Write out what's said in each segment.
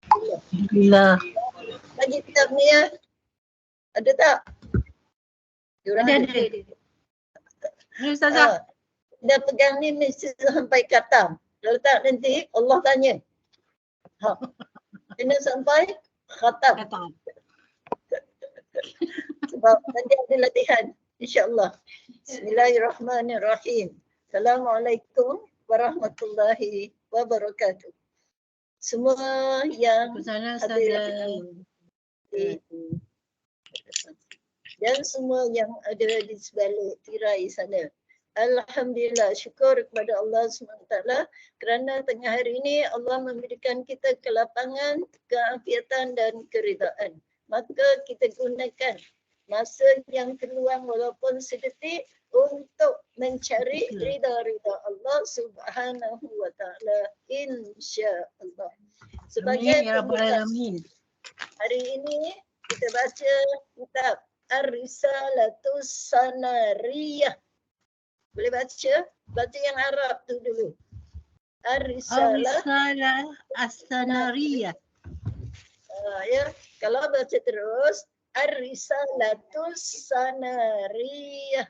Alhamdulillah. Bagi kitab ni ya. Ada tak? Ada. Ini Ustazah. Dah pegang ni mesti sampai khatam. Kalau tak nanti Allah tanya. Kena sampai khatam. Sebab nanti ada latihan. InsyaAllah. Bismillahirrahmanirrahim. Assalamualaikum warahmatullahi wabarakatuh. Semua yang hadir dan semua yang ada di sebalik tirai sana. Alhamdulillah, syukur kepada Allah SWT kerana tengah hari ini Allah memberikan kita kelapangan, keafiatan dan keridaan. Maka kita gunakan masa yang terluang walaupun sedetik untuk mencari rida-rida Allah Subhanahu wa taala, insya-Allah. Sebagai pembuka, hari ini kita baca kitab Ar-Risalatus Sanariyah. Boleh baca? Baca yang Arab tu dulu. Ar-Risalah As-Sanariyah. Ya, kalau baca terus Ar-Risalatus Sanariyah.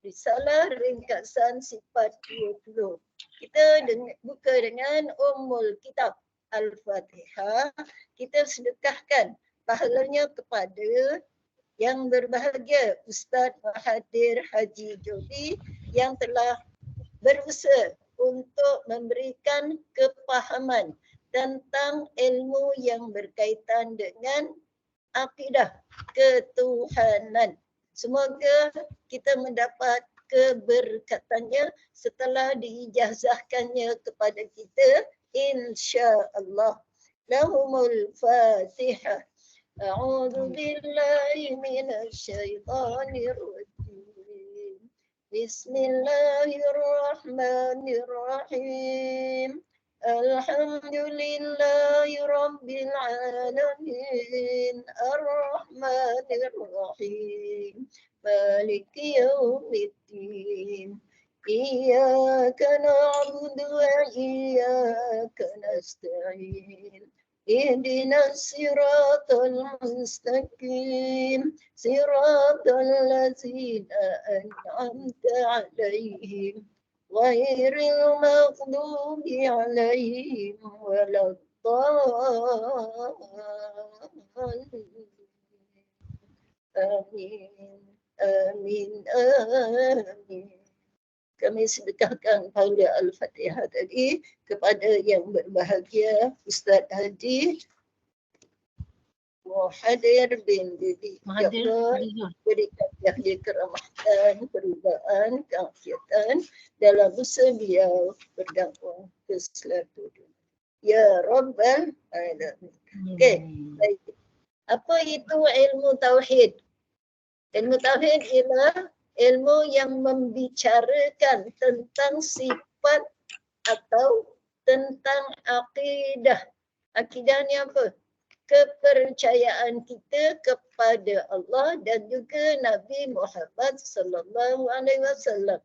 Risalah ringkasan sifat 20. Kita buka dengan Ummul Kitab Al-Fatihah. Kita sedekahkan pahalanya kepada yang berbahagia Ustaz Mahathir Haji Jodi yang telah berusaha untuk memberikan kepahaman tentang ilmu yang berkaitan dengan akidah ketuhanan. Semoga kita mendapat keberkatannya setelah diijazahkannya kepada kita, insya-Allah. Lahumul Fatihah. A'udzu billahi minasy syaithanir rajim. Bismillahirrahmanirrahim. Alhamdulillahi rabbil alamin. Ar-Rahmanir-Rahim. Maliki yaumiddin. Iyyaka na'budu wa iyyaka nasta'in. Ihdinas siratal mustaqim. Siratal ladzina an'amta 'alaihim. Ghairil maghdubi 'alaihim waladdallin. Amin. Amin. Amin. Kami sedekahkan pahala Al-Fatihah tadi kepada yang berbahagia Ustaz Haji Mahathir bin Didi. Ya Allah, berikan dia keramahan, perubahan, keafiatan dalam usaha beliau berdakwah ke seluruh dunia. Ya Rabbal Alamin. Okey, baik. Apa itu ilmu tauhid? Ilmu tauhid ialah ilmu yang membicarakan tentang sifat atau tentang akidah. Akidah ni apa? Kepercayaan kita kepada Allah dan juga Nabi Muhammad sallallahu alaihi wasallam.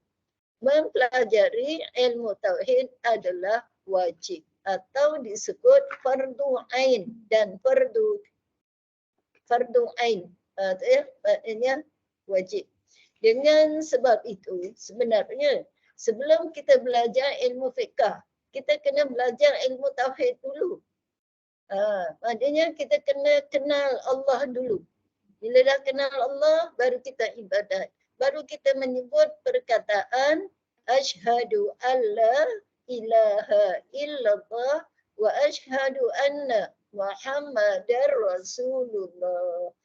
Mempelajari ilmu tauhid adalah wajib atau disebut fardu ain dan fardu ain. Maksudnya wajib. Dengan sebab itu sebenarnya sebelum kita belajar ilmu fiqh, kita kena belajar ilmu tauhid dulu. Maknanya kita kena kenal Allah dulu. Bila dah kenal Allah, baru kita ibadat. Baru kita menyebut perkataan asyhadu alla ilaha illallah wa asyhadu anna Muhammadar Rasulullah.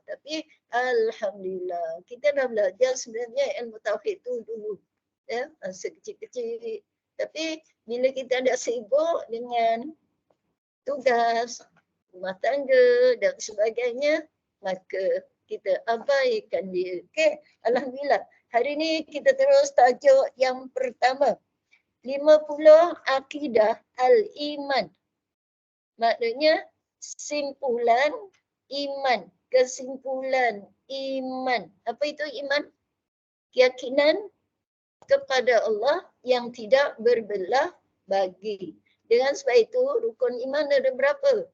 Tapi alhamdulillah kita dah belajar sebenarnya ilmu tauhid tu dulu, ya, masa kecil-kecil. Tapi bila kita dah sibuk dengan tugas rumah tangga dan sebagainya, maka kita abaikan dia. Okey, alhamdulillah. Hari ini kita terus tajuk yang pertama, 50 akidah al-iman. Maknanya simpulan iman, kesimpulan iman. Apa itu iman? Keyakinan kepada Allah yang tidak berbelah bagi. Dengan sebab itu rukun iman ada berapa?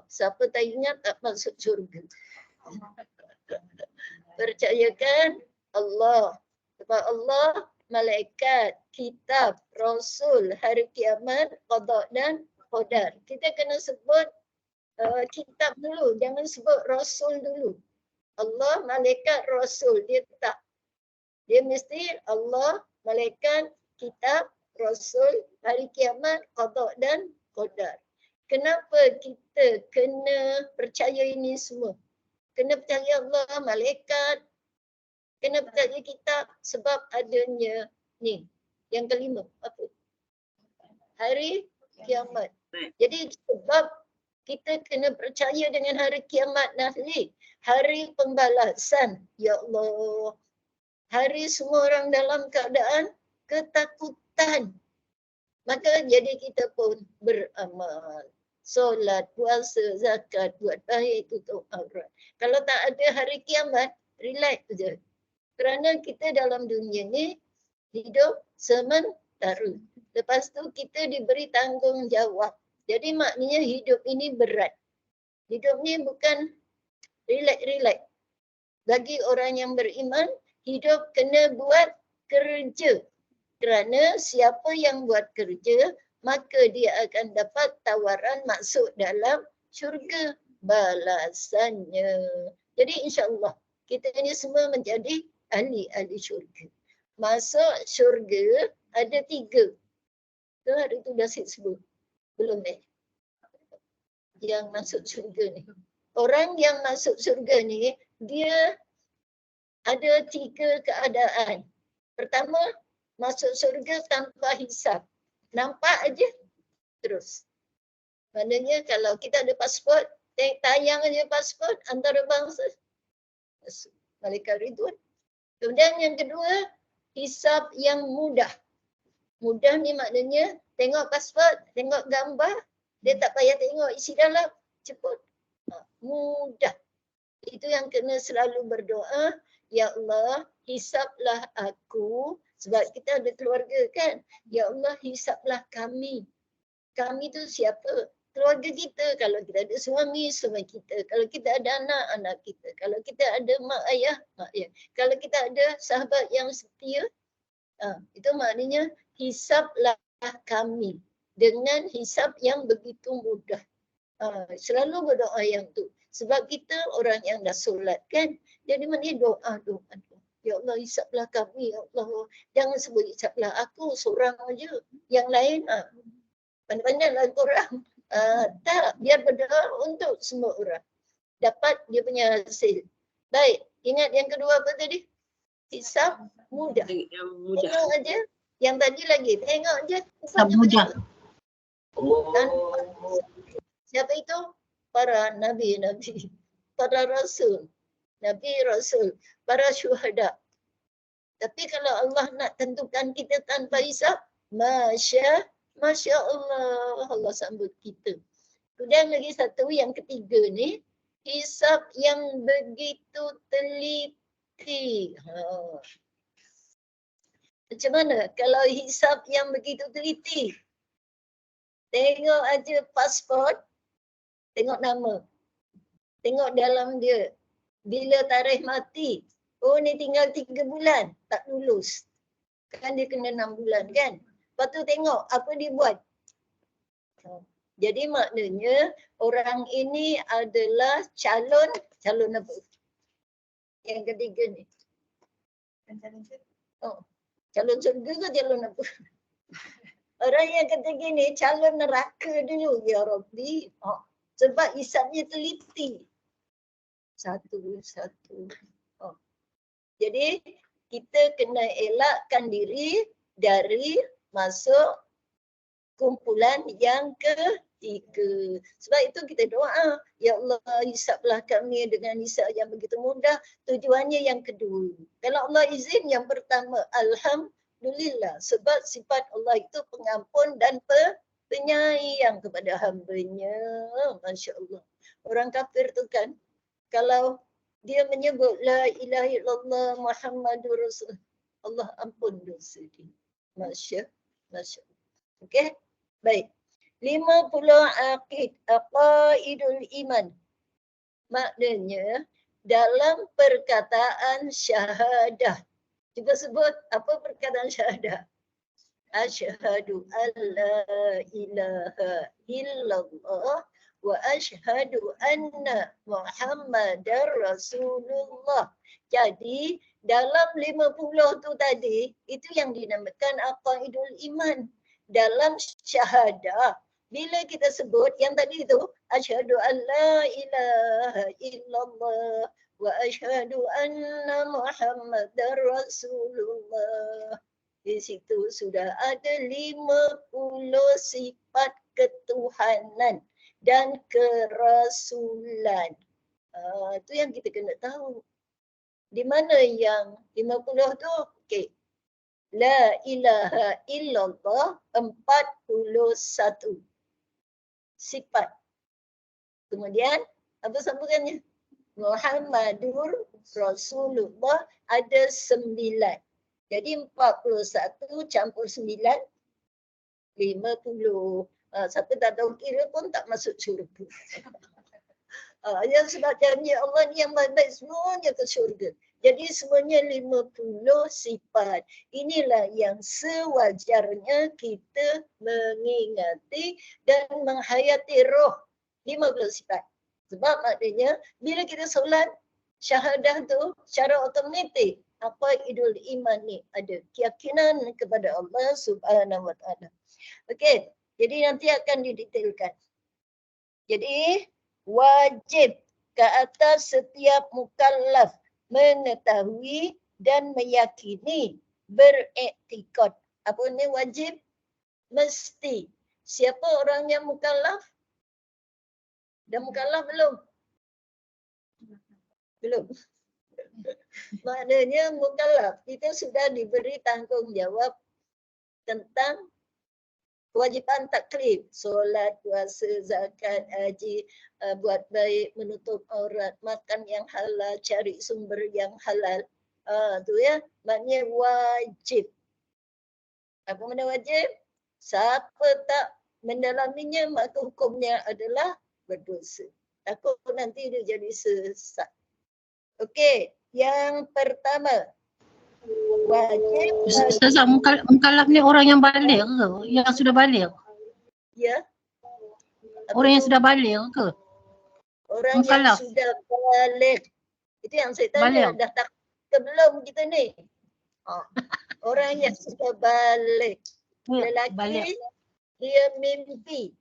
Siapa tak ingat tak masuk syurga. Percayakan Allah. Sebab Allah, malaikat, kitab, rasul, hari kiamat, qada dan qadar. Kita kena sebut kitab dulu, jangan sebut rasul dulu. Allah, malaikat, rasul, dia tak. Dia mesti Allah, malaikat, kitab, rasul, hari kiamat, qada dan qadar. Kenapa kita kena percaya ini semua? Kena percaya Allah, malaikat, kena percaya kitab sebab adanya ni. Yang kelima, apa? Hari kiamat. Jadi sebab kita kena percaya dengan hari kiamat nanti, hari pembalasan. Ya Allah, hari semua orang dalam keadaan ketakutan. Maka jadi kita pun beramal. Solat, puasa, zakat, buat baik, tutup aurat. Kalau tak ada hari kiamat, relax je. Kerana kita dalam dunia ni hidup sementara. Lepas tu kita diberi tanggungjawab. Jadi maknanya hidup ini berat. Hidup ni bukan relax-relax. Bagi orang yang beriman, hidup kena buat kerja. Kerana siapa yang buat kerja, maka dia akan dapat tawaran masuk dalam syurga balasannya. Jadi insya-Allah kita ini semua menjadi ahli-ahli syurga. Masuk syurga ada 3. Tu hari tu dah sebut. Belum yang masuk syurga ni. Orang yang masuk syurga ni, dia ada 3 keadaan. Pertama, masuk syurga tanpa hisab. Nampak aja terus. Maknanya kalau kita ada pasport, tayang aja pasport antarabangsa. Malaikat Ridwan. Kemudian yang kedua, hisab yang mudah. Mudah ni maknanya tengok pasport, tengok gambar, dia tak payah tengok isi dalam, cepat. Mudah. Itu yang kena selalu berdoa, ya Allah, hisablah aku. Sebab kita ada keluarga kan. Ya Allah, hisablah kami. Kami tu siapa? Keluarga kita. Kalau kita ada suami kita. Kalau kita ada anak, anak kita. Kalau kita ada mak ayah, mak ayah. Kalau kita ada sahabat yang setia, itu maknanya hisablah kami. Dengan hisab yang begitu mudah. Selalu berdoa yang tu. Sebab kita orang yang dah solat kan. Jadi maknanya doa. Ya Allah, hisablah kami, ya Allah. Jangan sebut hisablah aku seorang aja. Yang lain, pandai-pandailah korang. Tak, biar berdoa untuk semua orang. Dapat dia punya hasil. Baik, ingat yang kedua apa tadi? Hisab mudah. Tengok aja. Yang tadi lagi, tengok je. Hisab mudah. Siapa itu? Para nabi-nabi. Para rasul. Nabi, Rasul, para syuhada. Tapi kalau Allah nak tentukan kita tanpa hisab, Masya Allah, Allah sambut kita. Kemudian lagi satu yang ketiga ni, hisab yang begitu teliti. Macam mana kalau hisab yang begitu teliti? Tengok aja pasport, tengok nama. Tengok dalam dia. Bila tarikh mati, oh ni tinggal 3 bulan, tak lulus. Kan dia kena 6 bulan kan. Lepas tu tengok apa dia buat. Jadi maknanya orang ini adalah calon apa? Yang ketiga ni. Calon surga ke calon apa? Orang yang ketiga ni calon neraka dulu, ya Rabbi. Sebab hisabnya teliti. Satu. Jadi kita kena elakkan diri dari masuk kumpulan yang ketiga. Sebab itu kita doa, ya Allah, hisablah kami dengan hisab yang begitu mudah. Tujuannya yang kedua. Kalau Allah izin yang pertama, alhamdulillah. Sebab sifat Allah itu pengampun dan penyayang kepada hamba-Nya. Masya Allah. Orang kafir tu kan, kalau dia menyebut la ilaha illallah Muhammadur Rasul, Allah ampun dosa dia. Masya Allah. Okey? Baik. aqaidul iman. Maknanya dalam perkataan syahadah. Cuba sebut apa perkataan syahadah. Asyhadu an la ilaha illallah wa asyhadu anna Muhammadar Rasulullah. Jadi dalam 50 tu tadi, itu yang dinamakan aqaidul iman. Dalam syahadah, bila kita sebut yang tadi itu, asyhadu an la ilaha illallah wa asyhadu anna Muhammadar Rasulullah. Di situ sudah ada 50 sifat ketuhanan dan kerasulan. Itu yang kita kena tahu. Di mana yang 50 tu? Okey. La ilaha illallah 41 sifat. Kemudian apa sambungannya? Muhammadur Rasulullah ada 9. Jadi 41 campur 9, 50. Siapa tak tahu kira pun tak masuk syurga. Yang sebab janji Allah ni yang baik semuanya ke syurga. Jadi semuanya 50 sifat. Inilah yang sewajarnya kita mengingati dan menghayati roh 50 sifat. Sebab maknanya bila kita solat, syahadah tu secara otomatik aqaidul iman ni ada keyakinan kepada Allah Subhanahu wa taala. Okey, jadi nanti akan didetailkan. Jadi wajib ke atas setiap mukallaf mengetahui dan meyakini, beriktikad. Apa ni wajib? Mesti. Siapa orang yang mukallaf? Dah mukallaf belum? Belum. Maknanya mukallaf kita sudah diberi tanggungjawab tentang kewajipan taklif, solat, puasa, zakat, haji, buat baik, menutup aurat, makan yang halal, cari sumber yang halal. Tu ya, maknanya wajib. Apa makna wajib? Siapa tak mendalaminya maka hukumnya adalah berdosa. Takut nanti dia jadi sesat. Okey, yang pertama wajib. Ustazah, mukallaf ni orang yang balik ke? Yang sudah balik? Ya. Orang yang sudah balik ke? Orang mukallaf yang sudah balik. Itu yang saya tanya, dah tak belum kita ni. Orang yang sudah balik. Lelaki balik. Dia mimpi.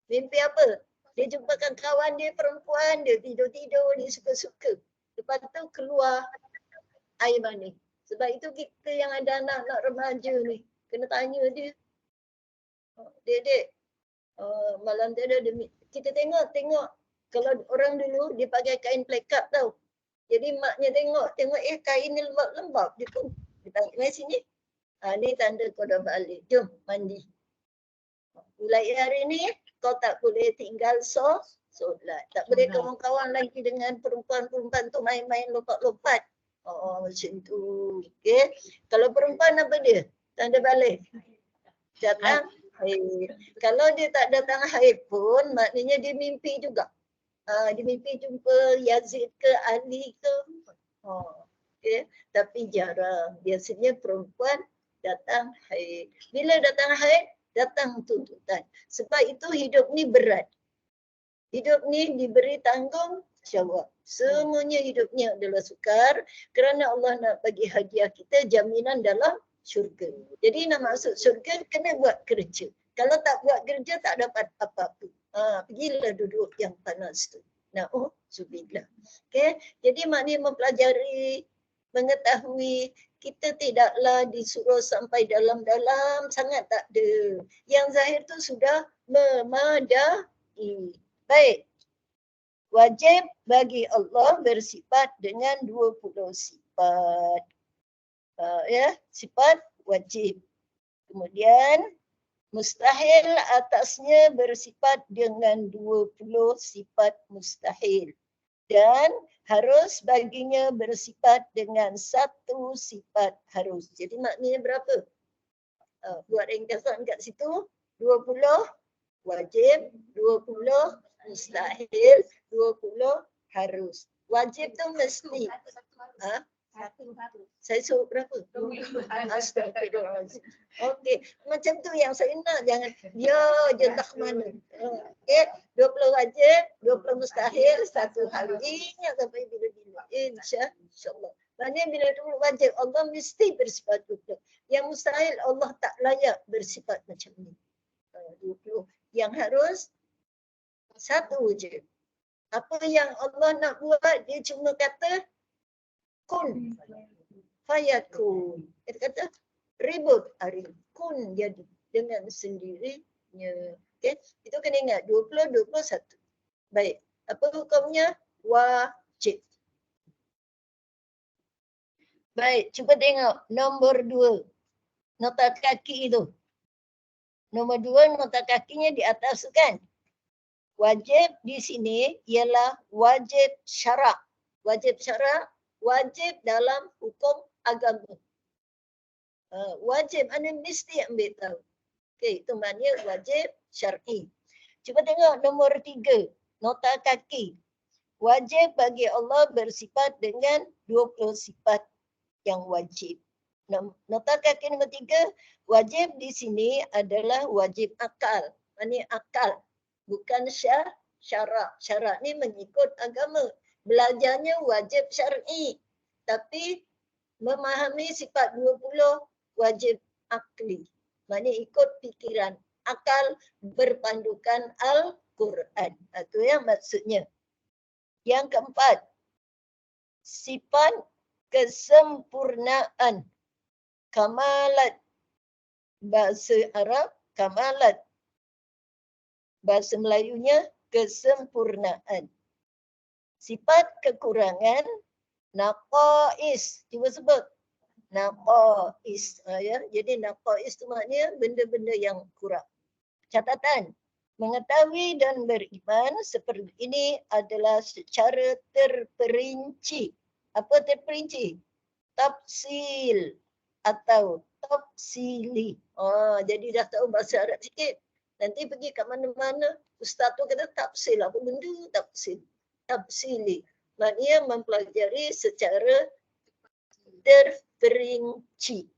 Mimpi apa? Dia jumpakan kawan dia perempuan, dia tidur-tidur, dia suka-suka. Lepas tu keluar air mani. Sebab itu kita yang ada anak-anak remaja ni, kena tanya dia. Dek, malam tu ada, kita tengok kalau orang dulu dia pakai kain plekap tau. Jadi maknya tengok kain ni lembab-lembab. Dia pun panggil mai sini. Ni tanda kau dah balik. Jom mandi. Mulai hari ni kau tak boleh tinggal solat. Tak boleh kawan-kawan lagi dengan perempuan-perempuan tu main-main lompat-lompat. Macam tu. Okey. Kalau perempuan apa dia? Tanda balik. Datang haid. Kalau dia tak datang haid pun maknanya dia mimpi juga. Dia mimpi jumpa Yazid ke Ali ke. Okay. Tapi jarang. Biasanya perempuan datang haid. Bila datang haid, datang tuntutan. Sebab itu hidup ni berat. Hidup ni diberi tanggungjawab. Semuanya hidupnya adalah sukar kerana Allah nak bagi hadiah kita jaminan dalam syurga. Jadi nak masuk syurga kena buat kerja. Kalau tak buat kerja tak dapat apa-apa. Pergilah duduk yang panas tu. Na'udzubillah. Okay. Jadi maknanya mempelajari, mengetahui, kita tidaklah disuruh sampai dalam-dalam sangat tak ada. Yang zahir tu sudah memadai. Baik. Wajib bagi Allah bersifat dengan 20 sifat. Sifat wajib. Kemudian mustahil atasnya bersifat dengan 20 sifat mustahil. Dan harus baginya bersifat dengan 1 sifat harus. Jadi maknanya berapa? Buat ringkasan kat situ. 20 wajib, 20 mustahil, 20 harus. Wajib tu mesti. Ha? Saya suruh berapa? Astagfirullahaladzim. Okey, macam tu yang saya nak. Jangan dia je tak mana. Okey, 20 wajib, 20 mustahil, 1 harus. Ingat sampai bila-bila. InsyaAllah. Maksudnya bila dulu wajib, Allah mesti bersifat 20. Yang mustahil, Allah tak layak bersifat macam ni. 20. Yang harus, 1 je. Apa yang Allah nak buat, dia cuma kata, kun fayakun. Kita kata ribut hari kun jadi dengan sendirinya. Okey, itu kena ingat 20 21. Baik, apa hukumnya? Wajib. Baik, cuba tengok nombor 2. Nota kaki itu. Nombor 2 nota kakinya di atas kan? Wajib di sini ialah wajib syarak. Wajib syarak, wajib dalam hukum agama. Wajib, anda mesti ambil tahu. Okey, itu maknanya wajib syar'i. Cuba tengok nombor 3, nota kaki. Wajib bagi Allah bersifat dengan 20 sifat yang wajib. Nota kaki nombor 3, wajib di sini adalah wajib akal. Maknanya akal, bukan syarak. Syarak ni mengikut agama. Belajarnya wajib syar'i. Tapi memahami sifat 20 wajib akli. Maknanya ikut fikiran. Akal berpandukan Al-Quran. Itu yang maksudnya. Yang keempat, sifat kesempurnaan. Kamalat. Bahasa Arab, kamalat. Bahasa Melayunya, kesempurnaan. Sifat kekurangan, naqais. Cuba sebut. Naqais. Ya. Jadi naqais itu maknanya benda-benda yang kurang. Catatan. Mengetahui dan beriman seperti ini adalah secara terperinci. Apa terperinci? Tafsil atau tafsili. Jadi dah tahu bahasa Arab sikit. Nanti pergi kat mana-mana, ustaz tu kata tafsil. Apa benda tafsil? Tafsili. Maknanya mempelajari secara terperinci.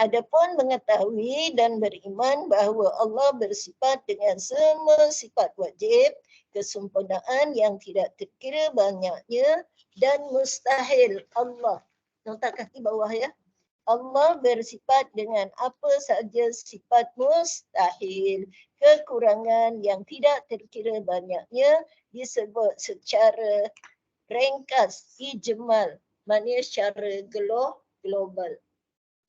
Adapun mengetahui dan beriman bahawa Allah bersifat dengan semua sifat wajib, kesempurnaan yang tidak terkira banyaknya dan mustahil. Allah, nota kaki bawah ya. Allah bersifat dengan apa saja sifat mustahil. Kekurangan yang tidak terkira banyaknya disebut secara ringkas, ijmal. Maknanya secara global.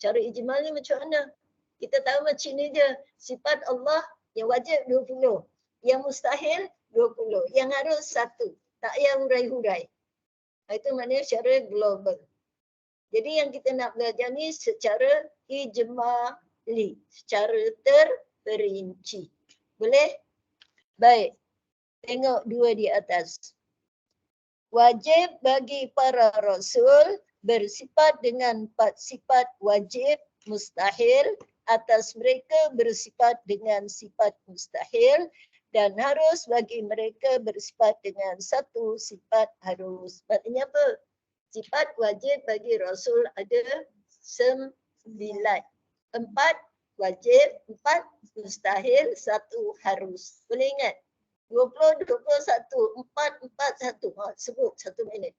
Cara ijmal ni macam mana? Kita tahu macam ni je. Sifat Allah yang wajib 20. Yang mustahil 20. Yang harus 1. Tak payah hurai-hurai. Itu maknanya secara global. Jadi yang kita nak belajar ni secara ijmali. Secara terperinci. Boleh? Baik. Tengok 2 di atas. Wajib bagi para rasul bersifat dengan 4 sifat wajib mustahil, atas mereka bersifat dengan sifat mustahil, dan harus bagi mereka bersifat dengan 1 sifat harus. Maksudnya apa? Sifat wajib bagi Rasul ada 9. 4 wajib, 4 mustahil, 1 harus. Boleh ingat? 20, 21, 4, 4, 1. Sebut 1 minit.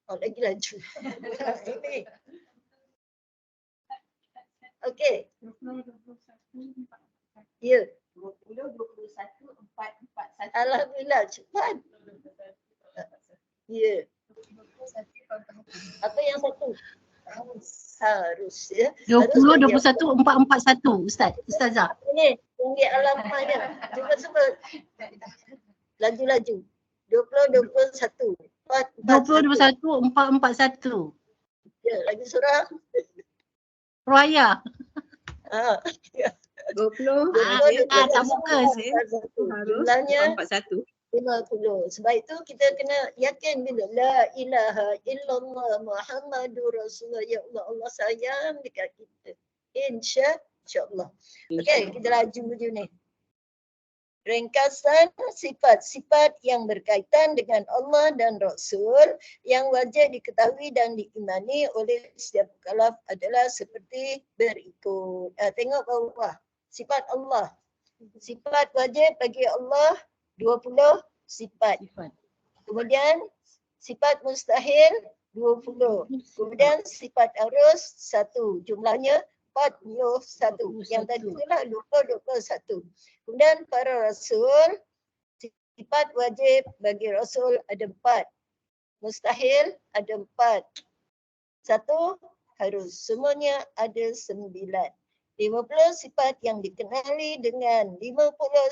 Lagi laju. Okey. Ya. 20, 21, 4, 4, 1. Alhamdulillah, cepat. Ya. Apa yang 1? Harus ya. 20, 21, 441 Ustaz. Ustazah. Ini tunjuk alamatnya. Cuba sebut. Laju-laju. 20, 21. 20, 21, 441. Ya, lagi surah. Ruaya. 20, Sambung ke? Jumlahnya 41. 50. Sebab itu kita kena yakin bila la ilaha illallah Muhammadur Rasulullah. Ya Allah, Allah sayang dekat kita. InsyaAllah. Okey, kita laju je ni. Ringkasan sifat-sifat yang berkaitan dengan Allah dan Rasul yang wajib diketahui dan diimani oleh setiap mukallaf adalah seperti berikut. Tengok bawah. Sifat Allah. Sifat wajib bagi Allah 20 sifat. Kemudian sifat mustahil 20. Kemudian sifat harus 1. Jumlahnya 41. Yang tadi itulah 21. Kemudian para rasul, sifat wajib bagi rasul ada 4. Mustahil ada 4. 1 harus. Semuanya ada 9. 50 sifat yang dikenali dengan 50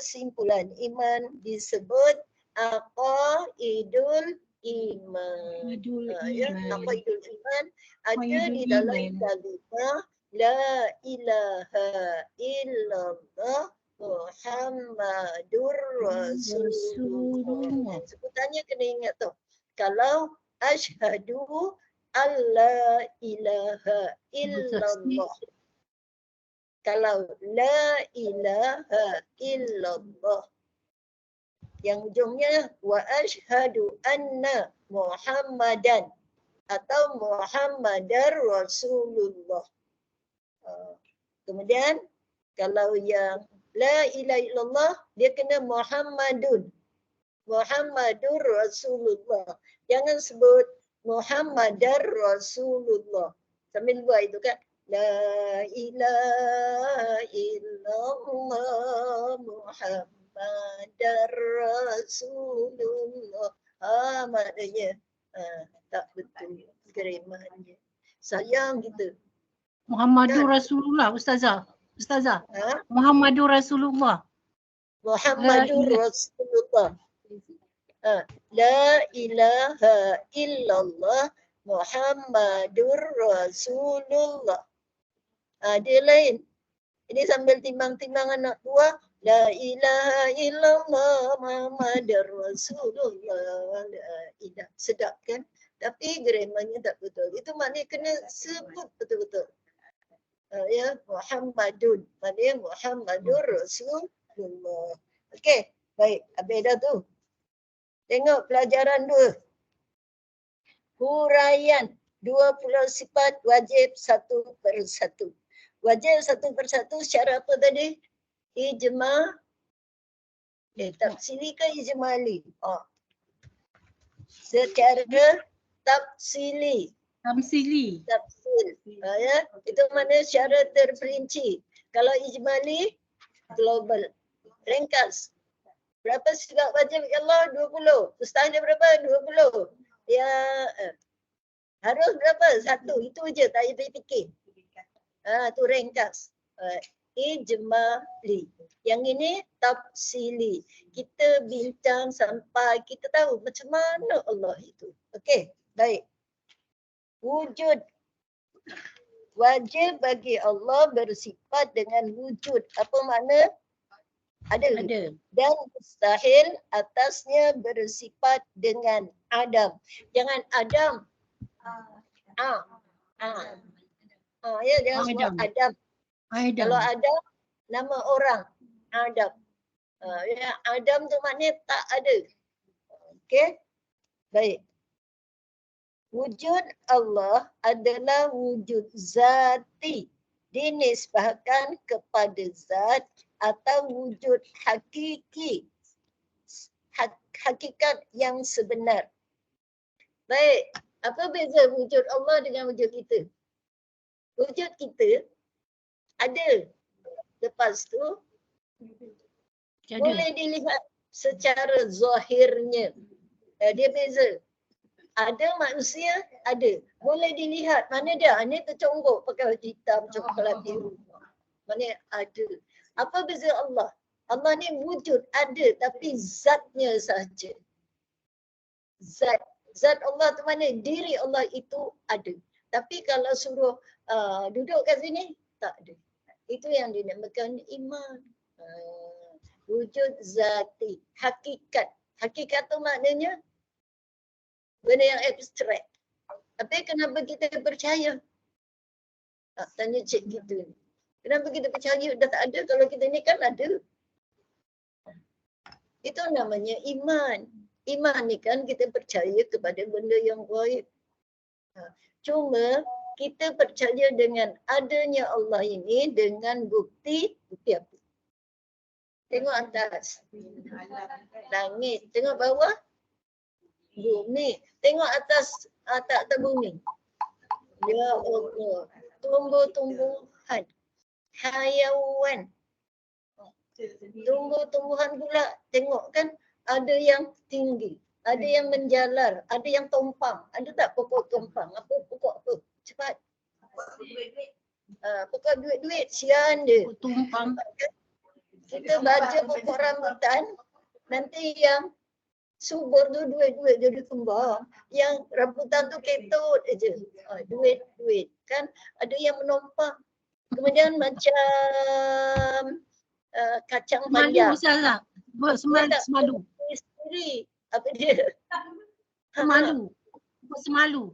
simpulan iman disebut aqaidul iman. Aqaidul iman ada di dalam kalimah la ilaha illallah Muhammadur Rasulullah. Sebutannya kena ingat tu. Kalau asyhadu alla ilaha illallah. Kalau la ilaha illallah. Yang ujungnya wa asyhadu anna Muhammadan atau Muhammadar Rasulullah. Kemudian kalau yang la ilaha illallah dia kena Muhammadun. Muhammadur Rasulullah. Jangan sebut Muhammadar Rasulullah. Sambil buat itu kan. La ilaha illallah Muhammadar Rasulullah. Maknanya tak betul geramannya. Sayang kita. Muhammadur Rasulullah, Ustazah. Muhammadur Rasulullah. Muhammadur Rasulullah. La ilaha illallah Muhammadur Rasulullah. Dia lain. Ini sambil timbang-timbang anak tua. La ilaha illallah Muhammadur Rasulullah. La ilaha. Sedap kan? Tapi geramannya tak betul. Itu maknanya kena sebut betul-betul. Ya, Muhammadun. Maknanya Muhammadur Rasulullah. Okey, baik. Habis dah tu. Tengok pelajaran 2. Huraian 20 sifat wajib satu per satu. Wajib satu per satu secara apa tadi? Ijma. Tafsili ke ijmali? Secara tafsili. Tamsili. Tafsil. Ya, itu mana secara terperinci. Kalau ijmali, global. Ringkas. Berapa sifat wajib Allah? 20. Mustahil berapa? 20. Ya, harus berapa? 1. Itu je, tak payah fikir. Tu ringkas. Ijmali. Yang ini tafsili. Kita bincang sampai kita tahu macam mana Allah itu. Okey, baik. Wujud. Wajib bagi Allah bersifat dengan wujud. Apa makna? Ada. Dan mustahil atasnya bersifat dengan adam. Jangan adam. Ya, jangan sebut adam. Kalau adam, nama orang. Adam. Ya, adam tu maknanya tak ada. Okey. Baik. Wujud Allah adalah wujud zati. Dinisbahkan kepada zat atau wujud hakiki. Hakikat yang sebenar. Baik, apa beza wujud Allah dengan wujud kita? Wujud kita ada. Lepas tu boleh dilihat secara zahirnya. Dia beza. Ada manusia, ada. Boleh dilihat. Mana dia? Ini terconggok pakai hitam, coklat biru. Mana ada. Apa beza Allah? Allah ni wujud, ada tapi zatnya saja. Zat. Zat Allah tu mana? Diri Allah itu ada. Tapi kalau suruh duduk kat sini, tak ada. Itu yang dinamakan iman. Wujud zati. Hakikat. Hakikat tu maknanya benda yang abstrak. Tapi kenapa kita percaya? Tanya cik kita ni. Kenapa kita percaya dah tak ada kalau kita ni kan ada? Itu namanya iman. Iman ni kan kita percaya kepada benda yang gaib. Cuma kita percaya dengan adanya Allah ini dengan bukti apa? Tengok atas, langit. Tengok bawah, bumi. Tengok atas bumi. Ya Allah, tumbuh-tumbuhan, hayawan. Tumbuh-tumbuhan pula, tengok kan ada yang tinggi, ada yang menjalar, ada yang tumpang. Ada tak pokok tumpang? Apa pokok apa? Cepat. Pokok duit-duit, sian dia. Tumpang. Kita baca pokok rambutan, nanti yang subur tu duit-duit jadi kembang. Yang rambutan tu ketut aja. Duit-duit. Kan ada yang menumpang. Kemudian macam kacang panjang. Semalu salah. Semalu. Sendiri. Apa dia? Semalu. Semalu.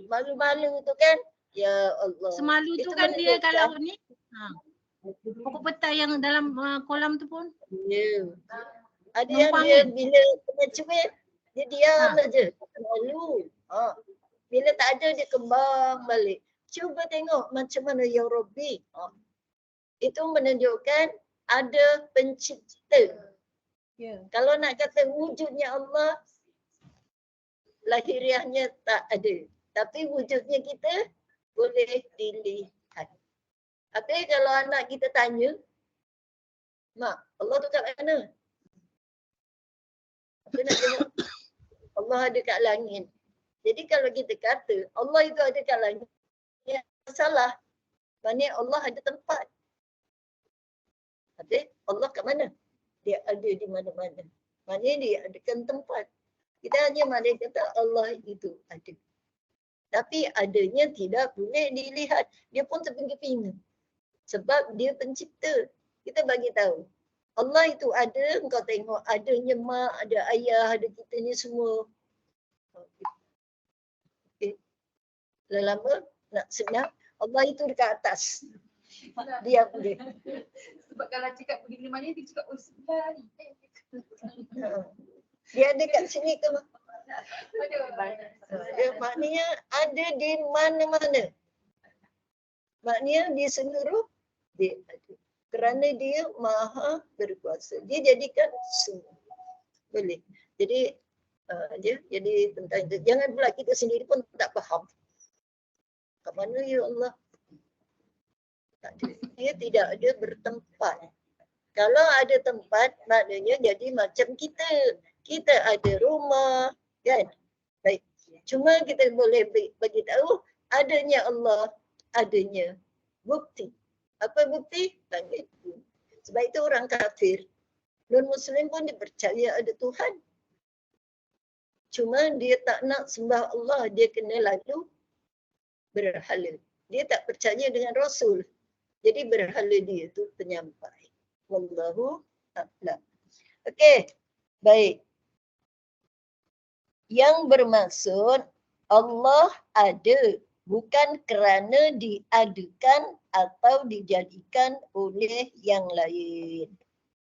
Malu-malu tu kan. Ya Allah. Semalu tu Itu kan dia menunjukkan- kalau ni. Pokok petai yang dalam kolam tu pun. Ya. Ada yang Numpang dia kan? bila kena cuit, dia diam aja. Malu. Bila tak ada dia kembang balik. Cuba tengok macam mana ya Rabbi. Itu menunjukkan ada pencipta. Kalau nak kata wujudnya Allah, lahiriahnya tak ada. Tapi wujudnya kita boleh dilihat. Tapi kalau anak kita tanya, Mak, Allah tu kat mana? Apa nak jawab? Allah ada kat langit. Jadi kalau kita kata Allah itu ada kat langit, ya salah. Maksudnya Allah ada tempat. Tapi Allah kat mana? Dia ada di mana-mana. Maksudnya dia adakan tempat. Kita hanya malah kata Allah itu ada. Tapi adanya tidak boleh dilihat. Dia pun terpinga-pinga. Sebab dia pencipta. Kita bagi tahu. Allah itu ada, engkau tengok adanya mak, ada ayah, ada kita ni semua. Okay. Lama nak senang, Allah itu dekat atas. Dia boleh. Sebab kalau cakap pergi ke mana, dia cakap, oh sebentar. Dia ada kat sini ke? Maknanya ada di mana-mana. Maknanya di seluruh dia ada. Kerana dia maha berkuasa. Dia jadikan semua. Boleh. Jadi jadi tentang itu. Jangan pula kita sendiri pun tak faham. Kat mana ya Allah? Tak ada. Dia tidak ada bertempat. Kalau ada tempat, maknanya jadi macam kita. Kita ada rumah, kan? Baik. Cuma kita boleh bagi tahu adanya Allah, adanya bukti. Apa bukti? Langit bumi. Sebab itu orang kafir, non-Muslim pun dia percaya ada Tuhan. Cuma dia tak nak sembah Allah, dia kena lalu berhala. Dia tak percaya dengan Rasul. Jadi berhala dia tu penyampai. Wallahu a'lam. Okey, baik. Yang bermaksud Allah ada bukan kerana diadakan atau dijadikan oleh yang lain.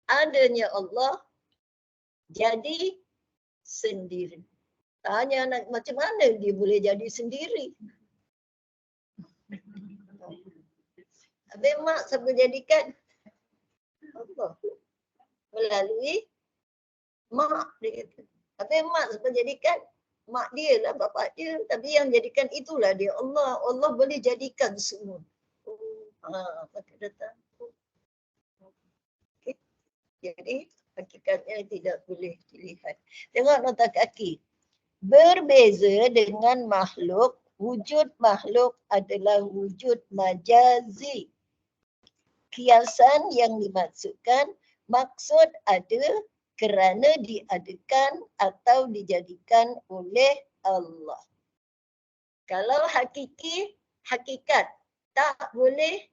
Adanya Allah jadi sendiri. Tanya anak macam mana dia boleh jadi sendiri? Habis mak siapa jadikan? Allah. Melalui mak dia kata. Habis mak siapa jadikan? Mak dia lah, bapak dia. Tapi yang jadikan itulah dia Allah. Allah boleh jadikan semua. Maka datang. Okay. Jadi hakikatnya tidak boleh dilihat. Tengok nota kaki. Berbeza dengan makhluk, wujud makhluk adalah wujud majazi. Kiasan yang dimaksudkan, maksud ada kerana diadakan atau dijadikan oleh Allah. Kalau hakiki, hakikat tak boleh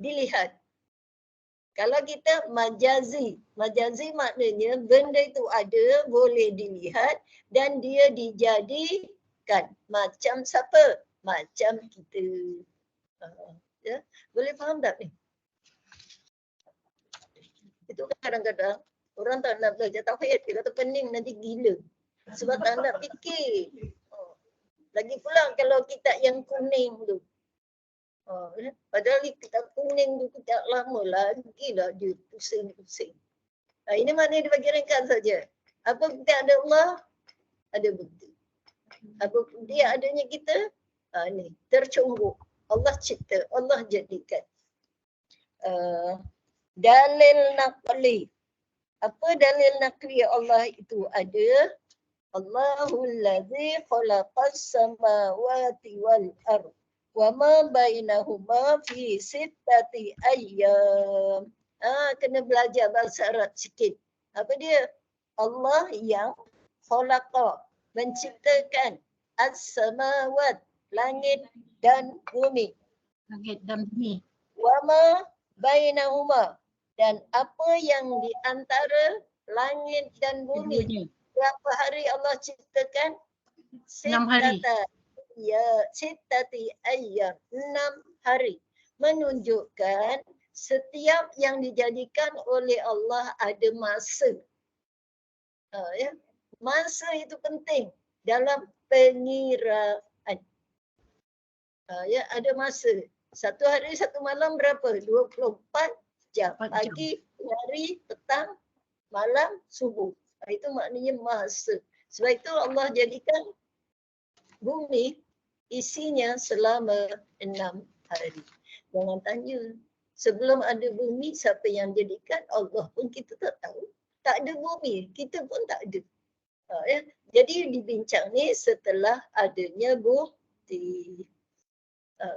dilihat. Kalau kita majazi, majazi maknanya benda itu ada, boleh dilihat dan dia dijadikan. Macam siapa? Macam kita. Ya, boleh faham tak ni? Itu kadang-kadang orang tak nak belajar tauhid, dia kata pening nanti gila. Sebab tak nak fikir. Lagi pula kalau kitab yang kuning tu. Padahal kitab kuning tu kitab lama lagi lah dia pusing-pusing. Ini maknanya dia bagi ringkas saja. Apa bukti ada Allah? Ada bukti. Apa bukti adanya kita? Ni tercungguh. Allah cipta, Allah jadikan. Dalil naqli. Apa dalil naqli Allah itu ada? Allahul ladzi khalaqas samawati wal ardh wa ma bainahuma fi sittati ayyam. Kena belajar bahasa Arab sikit. Apa dia? Allah yang khalaqa, menciptakan as-samawat, langit dan bumi. Langit dan bumi. Wa ma bainahuma, dan apa yang di antara langit dan bumi. Keduanya. Berapa hari Allah ciptakan? 6 hari. Sittati ayyam, 6 hari. Menunjukkan setiap yang dijadikan oleh Allah ada masa. Ya. Masa itu penting dalam pengiraan. Ya, ada masa. Satu hari, satu malam berapa? 24 jam. 4 jam. Pagi, hari, petang, malam, subuh. Itu maknanya masa. Sebab itu Allah jadikan bumi isinya selama 6 hari. Jangan tanya. Sebelum ada bumi, siapa yang jadikan? Allah pun kita tak tahu. Tak ada bumi, kita pun tak ada. Ya. Jadi dibincang ni setelah adanya bukti.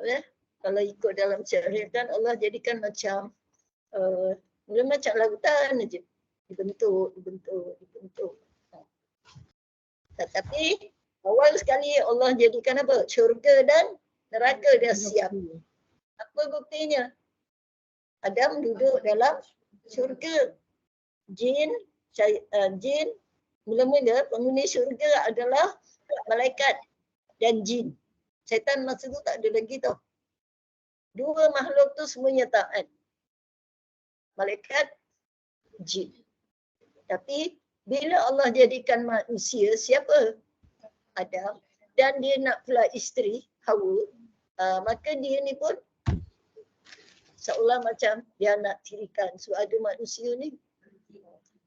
Ya. Kalau ikut dalam syariat kan Allah jadikan macam macam lautan aja. Dibentuk. Tetapi awal sekali Allah jadikan apa? Syurga dan neraka dah siap. Apa buktinya? Adam duduk dalam syurga. Jin mula-mula penghuni syurga adalah malaikat dan jin. Syaitan masa tu tak ada lagi tau. Dua makhluk tu semuanya taat. Malaikat, jin. Tapi bila Allah jadikan manusia, siapa? Adam. Dan dia nak pula isteri, Hawa. Maka dia ni pun seolah macam dia nak tirikan. So ada manusia ni.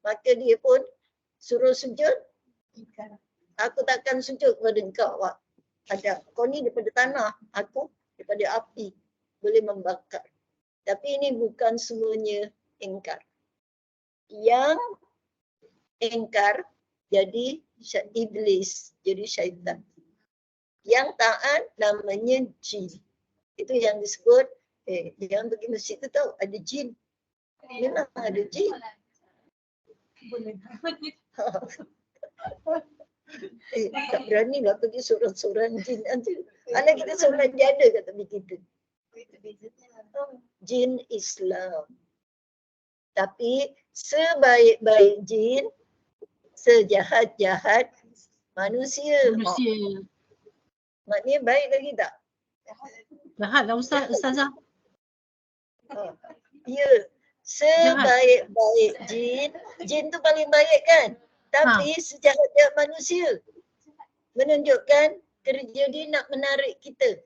Maka dia pun suruh sujud. Aku takkan sujud kepada engkau, Adam. Kau ni daripada tanah, aku daripada api. Boleh membakar. Tapi ini bukan semuanya ingkar. Yang ingkar jadi iblis, jadi syaitan. Yang taat namanya jin. Itu yang disebut, jangan pergi masjid tu tahu, ada jin. Memang ada jin. Tak beranilah pergi sorang-sorang jin nanti. Anak kita seorang jada kat tepi kita. Jin Islam. Tapi sebaik-baik jin, sejahat-jahat manusia. Maknanya baik lagi tak? Jahat lah Ustazah. Ya, sebaik-baik jin, jin tu paling baik kan? Tapi sejahat-jahat manusia. Menunjukkan kerja dia nak menarik kita.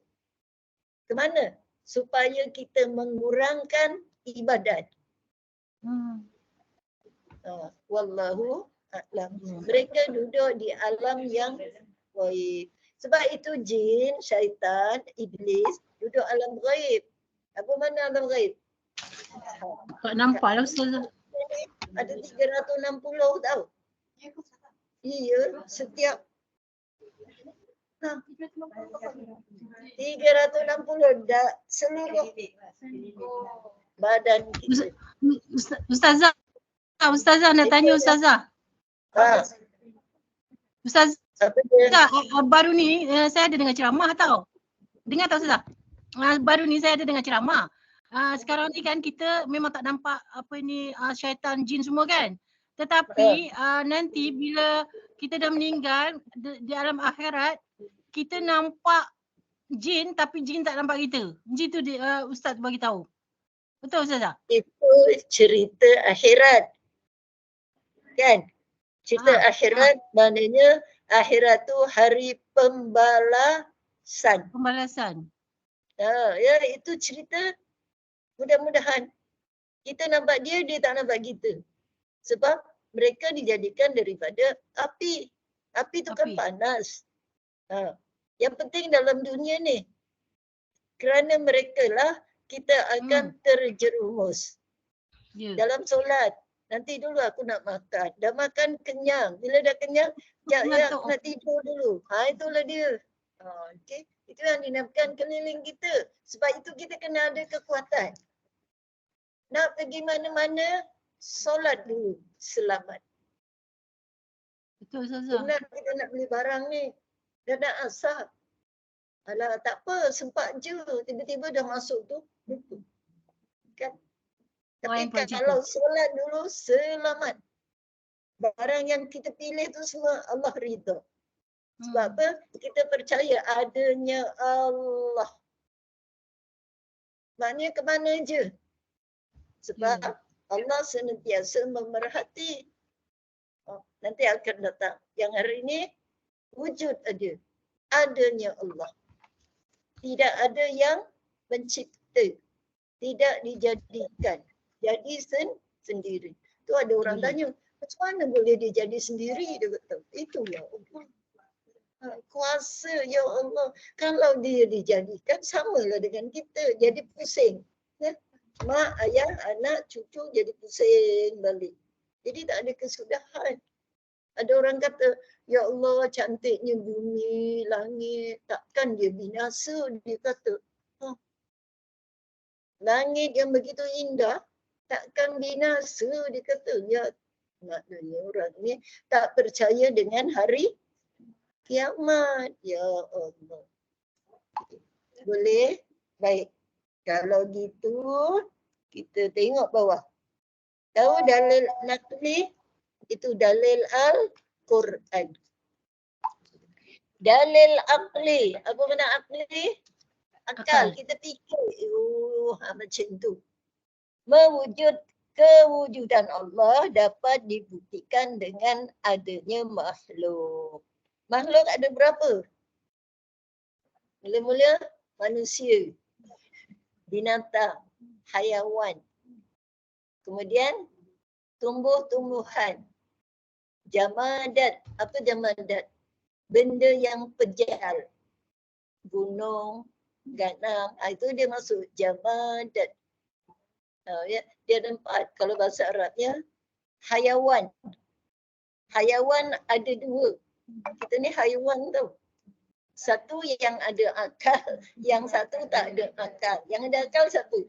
Ke mana? Supaya kita mengurangkan ibadat. Wallahu a'lam. Mereka duduk di alam yang gaib. Sebab itu jin, syaitan, iblis duduk alam gaib. Apa mana alam gaib? Tak nampak lah Ustazah. Ada 360 tau. Iya, setiap 360 dah seluruh badan kita. Ustazah nak tanya Ustazah. Ustazah, baru ni saya ada dengar ceramah tau. Dengar tak Ustazah? Baru ni saya ada dengar ceramah. Sekarang ni kan kita memang tak nampak apa ni syaitan, jin semua kan. Tetapi nanti bila kita dah meninggal di alam akhirat, kita nampak jin tapi jin tak nampak kita. Jin tu Ustaz bagi tahu. Betul Ustazah? Itu cerita akhirat. Kan? Cerita akhirat maknanya akhirat tu hari pembalasan. Pembalasan. Ya, itu cerita mudah-mudahan kita nampak dia, dia tak nampak kita. Sebab mereka dijadikan daripada api. Api tu kan panas. Yang penting dalam dunia ni, kerana mereka lah kita akan terjerumus. Dalam solat, nanti dulu aku nak makan. Dah makan kenyang. Bila dah kenyang, aku nak tidur dulu. Itulah dia. Okay. Itu yang dinamakan keliling kita. Sebab itu kita kena ada kekuatan. Nak pergi mana-mana, solat dulu. Selamat. Betul Ustazah. Kemudian kita nak beli barang ni, dah nak asar. Alah tak apa, sempat je. Tiba-tiba dah masuk tu. Kan? Tapi kalau solat dulu, selamat. Barang yang kita pilih tu semua Allah ridha. Sebab apa? Kita percaya adanya Allah. Maknanya ke mana je. Sebab Allah senantiasa memerhati. Nanti akan datang. Yang hari ini, wujud ada. Adanya Allah. Tidak ada yang mencipta. Tidak dijadikan. Jadi sendiri. Tu ada orang tanya, macam mana boleh dia jadi sendiri? Dia kata, itulah Allah. Kuasa ya Allah. Kalau dia dijadikan, samalah dengan kita. Jadi pusing. Mak, ayah, anak, cucu jadi pusing balik. Jadi tak ada kesudahan. Ada orang kata, ya Allah cantiknya bumi, langit. Takkan dia binasa? Dia kata, langit yang begitu indah, takkan binasa? Dia kata, ya maknanya orang ni tak percaya dengan hari kiamat. Ya Allah. Boleh? Baik. Kalau gitu, kita tengok bawah. Tahu dalil nakli? Itu dalil Al-Quran. Dalil akli. Apa makna akli? Akal. Kita fikir. Macam tu. Kewujudan Allah dapat dibuktikan dengan adanya makhluk. Makhluk ada berapa? Mula-mula manusia, binatang, hayawan. Kemudian tumbuh-tumbuhan. Jamadat. Apa jamadat? Benda yang pejal. Gunung, ganang. Itu dia masuk jamadat. Dia ada 4. Kalau bahasa Arabnya, hayawan. Hayawan ada 2. Kita ni haiwan tau. Satu yang ada akal, yang satu tak ada akal. Yang ada akal siapa?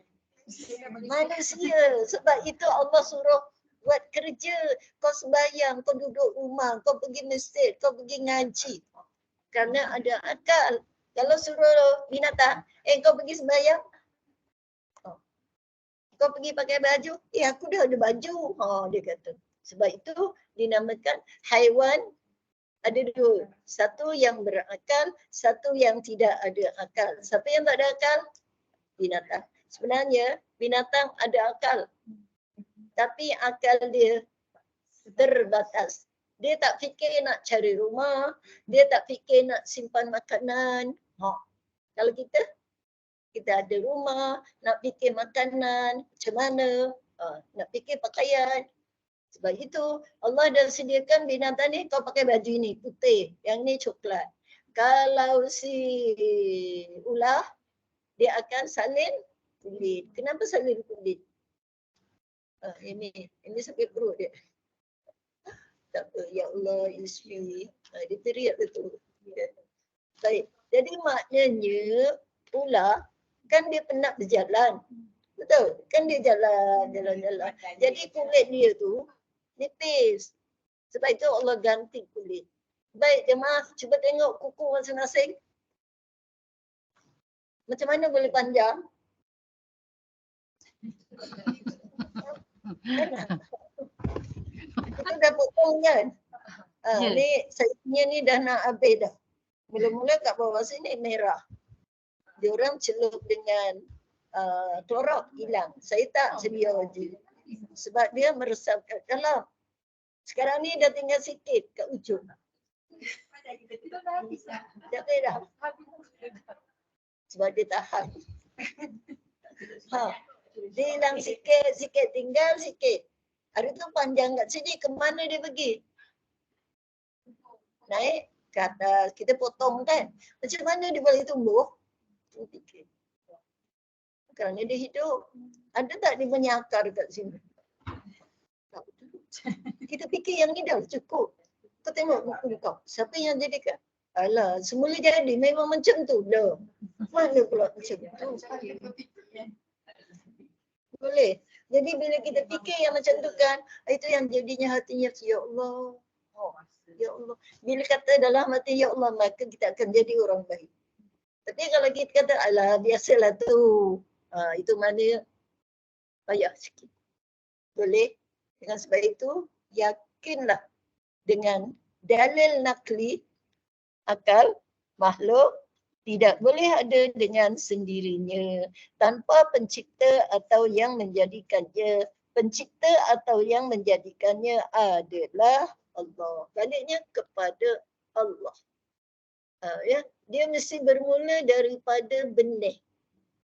Manusia. Sebab itu Allah suruh buat kerja. Kau sembahyang, kau duduk rumah, kau pergi masjid, kau pergi ngaji. Kerana ada akal. Kalau suruh binatang, kau pergi sembahyang, kau pergi pakai baju, aku dah ada baju. Dia kata. Sebab itu dinamakan haiwan. Ada 2. Satu yang berakal, satu yang tidak ada akal. Siapa yang tak ada akal? Binatang. Sebenarnya binatang ada akal. Tapi akal dia terbatas. Dia tak fikir nak cari rumah, dia tak fikir nak simpan makanan. Kalau kita ada rumah, nak fikir makanan, macam mana, nak fikir pakaian. Sebab itu Allah dah sediakan binatang ni, kau pakai baju ni putih, yang ni coklat. Kalau si ular, dia akan salin kulit. Kenapa salin kulit? Ini sampai perut dia. Tak apa, ya Allah, Ismi. Dia teriak betul. Baik, jadi maknanya ular kan dia penat berjalan. Betul? Kan dia jalan. Jadi kulit dia tu nipis. Sebab itu Allah ganti kulit. Baik jemaah, cuba tengok kuku masing-masing. Macam mana boleh panjang? Itu dah potong kan? Ni saya punya ni dah nak habis dah. Mula-mula kat bawah sini merah. Dia orang celup dengan klorok hilang. Saya tak sedia je. Sebab dia meresap kat dalam. Sekarang ni dah tinggal sikit kat ujung. Dah boleh dah. Sebab dia tahan. Dia hilang sikit, tinggal sikit. Hari tu panjang kat sini, ke mana dia pergi? Naik ke atas, kita potong kan. Macam mana dia boleh tumbuh? Tu fikir. Kerana dia hidup. Ada tak dia menyakar kat sini? Tak betul. Kita fikir yang ni dah cukup. Kau tengok buku kau. Siapa yang jadikan? Alah, semula jadi memang macam tu dah. Mana pula macam tu? Boleh. Jadi bila kita fikir yang macam tu kan, itu yang jadinya hatinya, ya Allah. Oh, ya Allah. Bila kata dalam hati, ya Allah, maka kita akan jadi orang baik. Tapi kalau kita kata, alah, biasalah tu. Itu mana payah sikit. Boleh? Dengan sebab itu, yakinlah dengan dalil nakli, akal makhluk tidak boleh ada dengan sendirinya tanpa pencipta atau yang menjadikannya. Pencipta atau yang menjadikannya adalah Allah. Baliknya kepada Allah. Ya, dia mesti bermula daripada benih.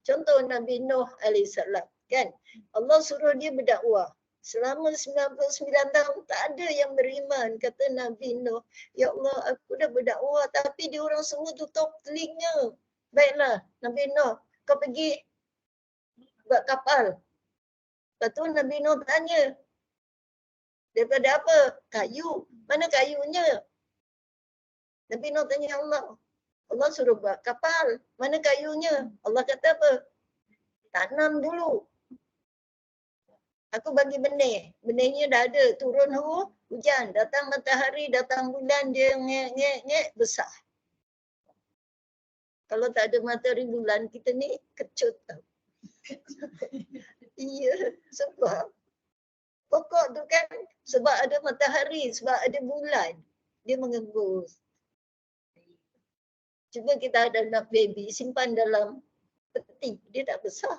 Contoh Nabi Nuh AS kan. Allah suruh dia berdakwah. Selama 99 tahun tak ada yang beriman, kata Nabi Nuh. Ya Allah, aku dah berdakwah tapi dia orang semua tutup telinga. Baiklah, Nabi Nuh, kau pergi buat kapal. Lepas tu Nabi Nuh tanya, daripada apa? Kayu. Mana kayunya? Nabi Nuh tanya Allah. Allah suruh buat kapal. Mana kayunya? Allah kata apa? Tanam dulu. Aku bagi benih. Benihnya dah ada. Turun hujan. Datang matahari, datang bulan. Dia ngek besar. Kalau tak ada matahari bulan, kita ni kecut tau. Iya, sebab pokok tu kan sebab ada matahari, sebab ada bulan. Dia mengembus. Cuba kita ada anak baby, simpan dalam peti. Dia tak besar.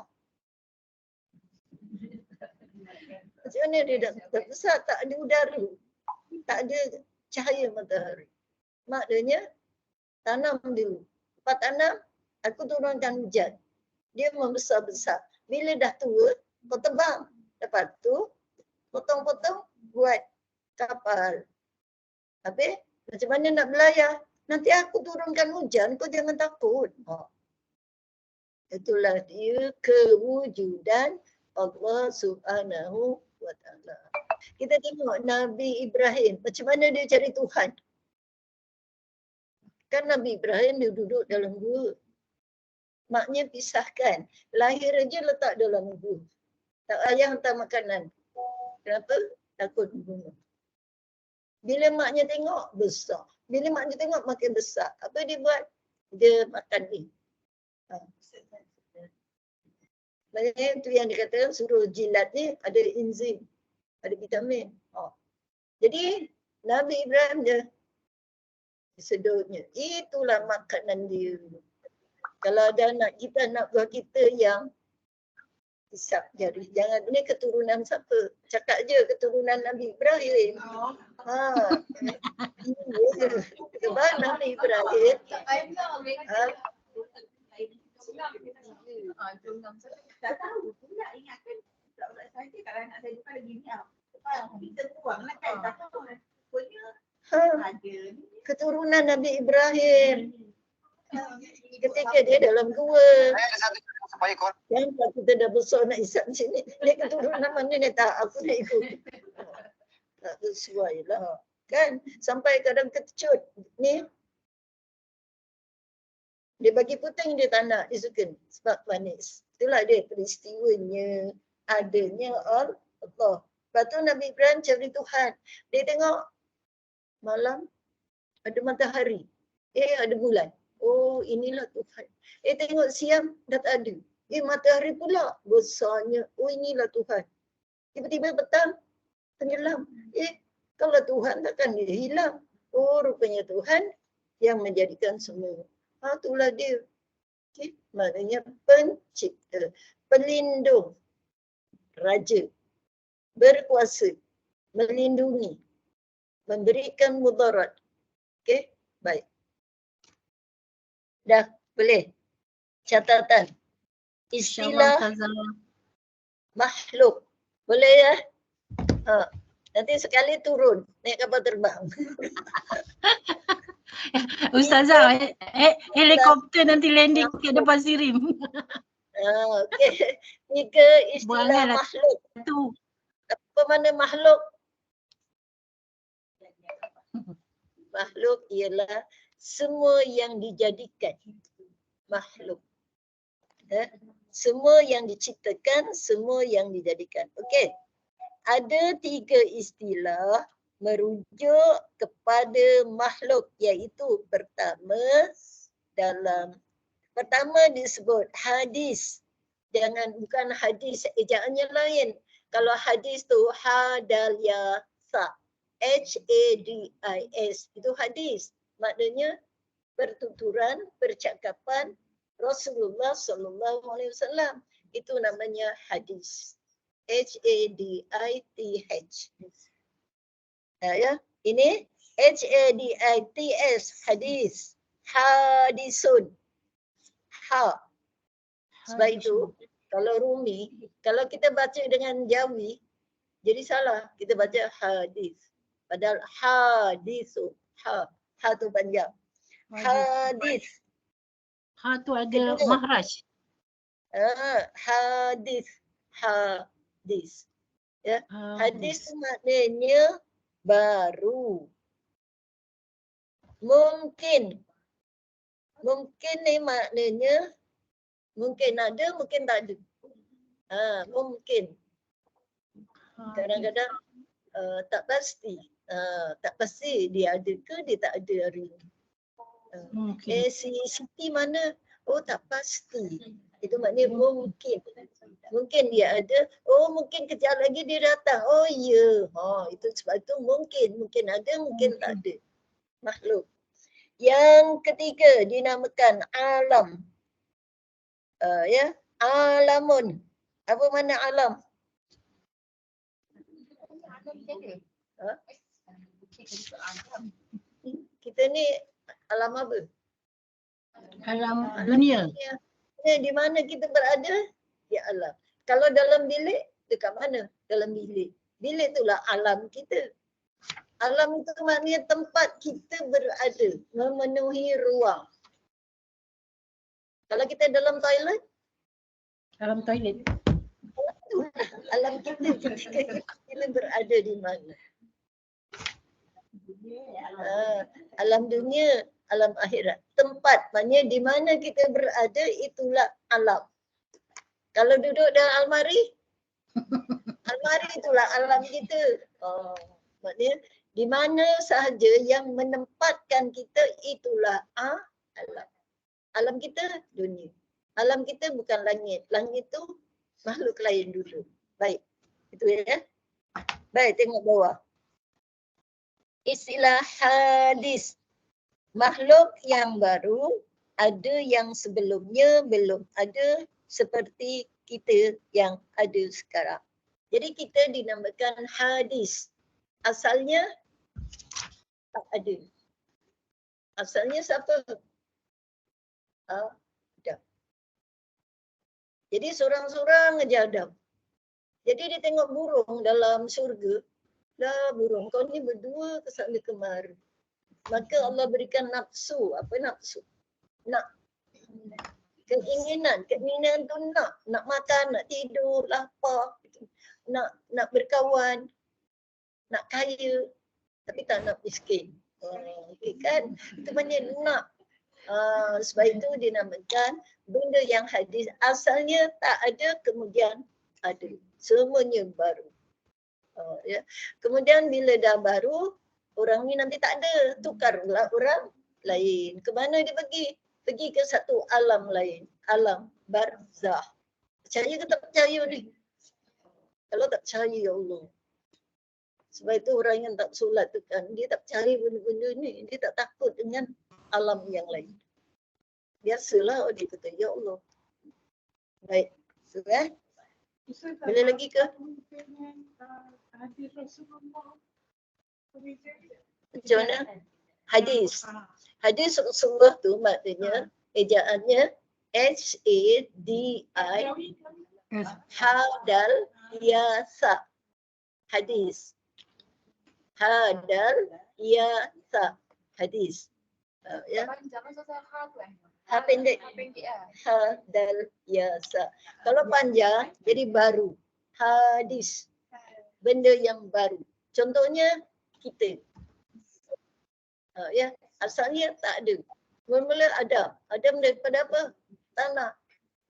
Macam mana dia tak besar? Tak ada udara. Tak ada cahaya matahari. Maknanya, tanam dulu. Lepas tanam, aku turunkan hujan. Dia membesar-besar. Bila dah tua, kau tebang. Lepas tu, potong-potong, buat kapal. Habis, macam mana nak belayar? Nanti aku turunkan hujan, kau jangan takut. Itulah dia kewujudan Allah Subhanahu wa Ta'ala. Kita tengok Nabi Ibrahim, macam mana dia cari Tuhan. Kan Nabi Ibrahim dia duduk dalam gua. Maknya pisahkan. Lahir aja letak dalam gua. Tak payah hantar makanan. Kenapa? Takut dibunuh. Bila maknya tengok, besar. Bila maknya tengok, makin besar. Apa dia buat? Dia makan ni. Maknanya itu yang dikatakan suruh jilat ni ada enzim. Ada vitamin. Jadi Nabi Ibrahim dia sedutnya. Itulah makanan dia. Kalau ada anak kita, anak buah kita yang hisap jari. Jangan, ini keturunan siapa? Cakap je keturunan Nabi Ibrahim. Sebab Nabi Ibrahim. Tak tahu pula ingatkan budak-budak saya kalau anak saya bukan lagi ni kita buanglah kan tak tahu pokoknya ada keturunan Nabi Ibrahim ketika dia dalam gua yang kita dah besar nak isap sini dia keturunan mana ni tak aku nak ikut tak sesuai lah kan sampai kadang kecut ni dia bagi puting dia tak nak, dia suka sebab manis. Itulah dia peristiwanya, adanya Allah. Lepas tu Nabi Ibrahim cari Tuhan. Dia tengok malam ada matahari. Ada bulan. Oh inilah Tuhan. Tengok siang dah tak ada. Matahari pula besarnya. Oh inilah Tuhan. Tiba-tiba petang tenggelam. Kalau Tuhan takkan dia hilang. Oh rupanya Tuhan yang menjadikan semua. Itulah dia. Okay. Maknanya pencipta, pelindung, raja, berkuasa, melindungi, memberikan mudarat. Okey, baik. Dah boleh. Catatan. InsyaAllah Istilah Ustazah. makhluk. Boleh ya? Ha. Nanti sekali turun naik kapal terbang. Ustazah, helikopter nanti landing kat depan Sirim. Okey. 3 istilah Buanganlah makhluk. tu. Apa mana makhluk? Makhluk ialah semua yang dijadikan makhluk. Semua yang diciptakan, semua yang dijadikan. Okey. Ada 3 istilah merujuk kepada makhluk, iaitu pertama disebut hadis. Bukan hadis ejaannya lain. Kalau hadis tu hadal sa, HADIS, itu hadis. Maknanya pertuturan, percakapan Rasulullah sallallahu alaihi wasallam. Itu namanya hadis. HADITH. Ya, ini HADITS, hadis. Hadisun. Ha. Sebab itu kalau Rumi, kalau kita baca dengan Jawi, jadi salah. Kita baca hadis. Padahal hadisun. Ha tu panjang. Hadis. Ha tu ada mahraj. Hadis. Hadis. Ya. Hadis tu maknanya baru. Mungkin. Mungkin ni maknanya mungkin ada, mungkin tak ada. Mungkin. Kadang-kadang tak pasti. Tak pasti dia ada ke dia tak ada hari ini. Si Siti mana? Oh tak pasti. Itu maknanya mungkin. Mungkin dia ada. Oh mungkin kejap lagi dia datang. Oh ya. Itu sebab itu mungkin. Mungkin ada, mungkin tak ada. Makhluk. Yang ketiga dinamakan alam. Ya, alamun. Apa mana alam? Kita ni alam apa? Alam dunia. Di mana kita berada? Ya alam. Kalau dalam bilik, dekat mana? Dalam bilik. Bilik itulah alam kita. Alam itu maknanya tempat kita berada, memenuhi ruang. Kalau kita dalam toilet? Dalam toilet. Alam kita berada di mana? Alam dunia, alam akhirat. Tempat, maknanya di mana kita berada itulah alam. Kalau duduk dalam almari, almari itulah alam kita. Maknanya di mana sahaja yang menempatkan kita itulah alam. Alam kita dunia. Alam kita bukan langit. Langit itu makhluk lain dulu. Baik. Itu ya. Baik, tengok bawah. Istilah hadis. Makhluk yang baru, ada yang sebelumnya belum ada seperti kita yang ada sekarang. Jadi kita dinamakan hadis. Asalnya tak ada. Asalnya siapa? Adam. Jadi seorang-seorang aja Adam. Jadi dia tengok burung dalam syurga. Lah burung kau ni berdua ke sana kemari. Maka Allah berikan nafsu. Apa nafsu? Nak. Keinginan tu nak makan, nak tidur, lapar, nak berkawan, nak kaya, tapi tak nak miskin. Okay, kan? Itu maknanya nak. Sebab itu dinamakan benda yang hadis. Asalnya tak ada, kemudian ada. Semuanya baru. Ya. Kemudian bila dah baru, orang ni nanti tak ada. Tukarlah orang lain. Ke mana dia pergi? Pergi ke satu alam lain. Alam barzah. Percaya ke tak percaya ni? Kalau tak percaya, ya Allah. Sebab itu orang yang tak solat tu kan, dia tak percaya benda-benda ni. Dia tak takut dengan alam yang lain. Biasalah dia kata, ya Allah. Baik. So, boleh lagi ke? Macam mana? Hadis. Hadis Rasulullah tu maknanya ejaannya H-A-D-I Hadal Yasa. Hadis. Hadal Yasa. Hadis. Ya. Ha pendek. Hadal Yasa. Kalau panjang jadi baru. Hadis. Benda yang baru. Contohnya kita. Ya, asalnya tak ada. Mula-mula ada. Adam daripada apa? Tanah.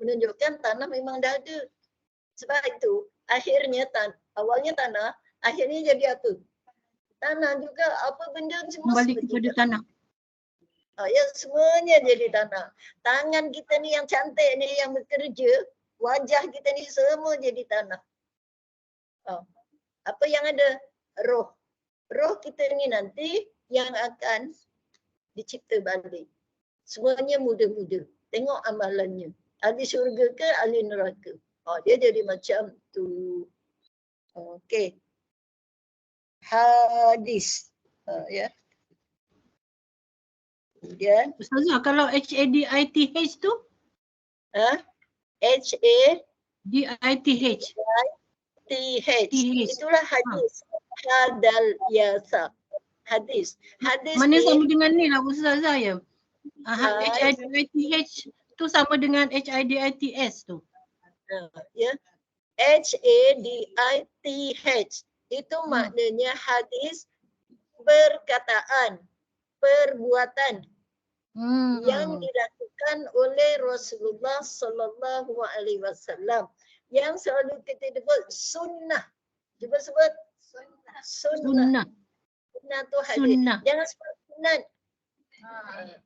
Menunjukkan tanah memang dah ada. Sebab itu akhirnya awalnya tanah, akhirnya jadi apa? Tanah juga. Apa benda semua Kembali kepada tanah. Ya, semuanya jadi tanah. Tangan kita ni yang cantik ni yang bekerja, wajah kita ni semua jadi tanah. Apa yang ada? Roh. Roh kita ni nanti yang akan dicipta balik. Semuanya muda-muda. Tengok amalannya. Ahli syurga ke ahli neraka. Dia jadi macam tu. Okey. Hadis. Ya. Kemudian. Ustazah, kalau H-A-D-I-T-H tu? H-A-D-I-T-H. Itulah hadis. Hadal Yasa. Hadis. Hadis mana ni. sama dengan ni lah Ustazah ya? H-I-D-I-T-H tu sama dengan H-I-D-I-T-S tu. Ya. H-A-D-I-T-H. Itu maknanya hadis perkataan, perbuatan yang dilakukan oleh Rasulullah Sallallahu Alaihi Wasallam yang selalu kita sebut sunnah. Cuba sebut sunnah. Sunnah tu hadis. Jangan sebut sunat.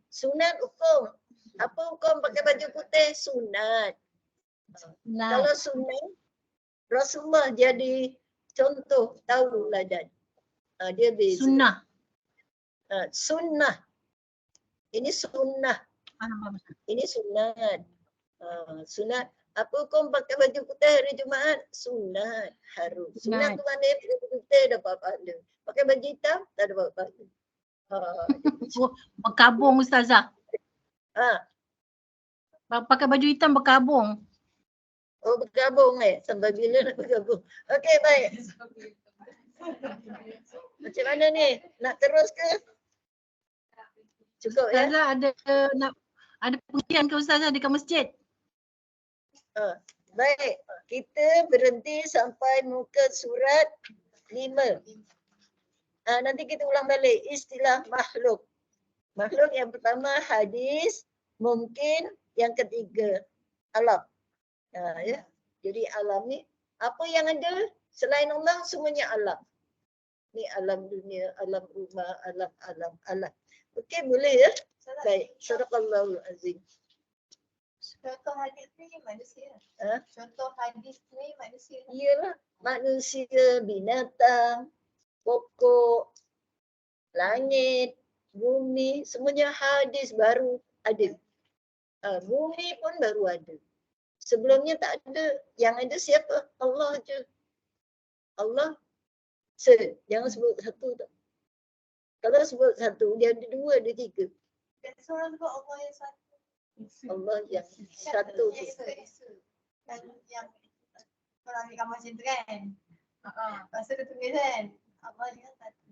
Sunat hukum. Apa hukum pakai baju putih? Sunat. Kalau sunat, Rasulullah jadi contoh tauladan. Dia beza. Sunnah. Sunnah. Ini sunnah. Ini sunat. Sunat. Apa hukum pakai baju putih hari Jumaat? Sunat. Harus. Sunat tu mana pakai baju putih dapat pahala. Pakai baju hitam tak dapat pahala. Berkabung Ustazah. Pakai baju hitam berkabung. Oh, bergabung sampai bila nak bergabung. Okey, baik. Macam mana ni? Nak terus ke? Cukup ya? Ustazah ada pengajian ke Ustazah dekat masjid? Baik, kita berhenti sampai muka surat 5. Nanti kita ulang balik istilah makhluk. Makhluk yang pertama hadis, mungkin yang ketiga alam. Ya. Jadi alam ni apa yang ada selain Allah semuanya alam. Ni alam dunia, alam rumah, alam. Okey, boleh ya? Baik, sadaqallahul azim. Contoh hadis ni manusia. Contoh hadis ni manusia. Iyalah, manusia, binatang, pokok, langit, bumi, semuanya hadis baru ada. Bumi pun baru ada. Sebelumnya tak ada. Yang ada siapa? Allah je. Allah. Jangan sebut satu tak. Kalau sebut satu, dia ada dua, ada tiga. Dan seorang sebut Allah yang satu. Allah yang satu. Yang orang ambil gambar macam tu kan. Lepas tu dia tulis kan. Allah yang satu.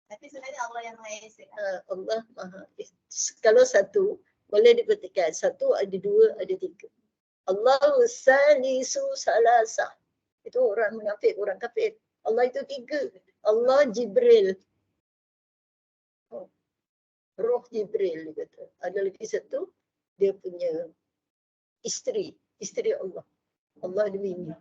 Tapi sebenarnya Allah yang Maha Esa. Allah Maha Esa. Kalau satu, boleh dipetikkan. Satu ada dua, ada tiga. Allahu salisu salasah. Itu orang munafik, orang kafir. Allah itu tiga. Allah Jibril. Roh Jibril dia kata. Ada lagi satu, dia punya isteri. Isteri Allah. Allah ada bini.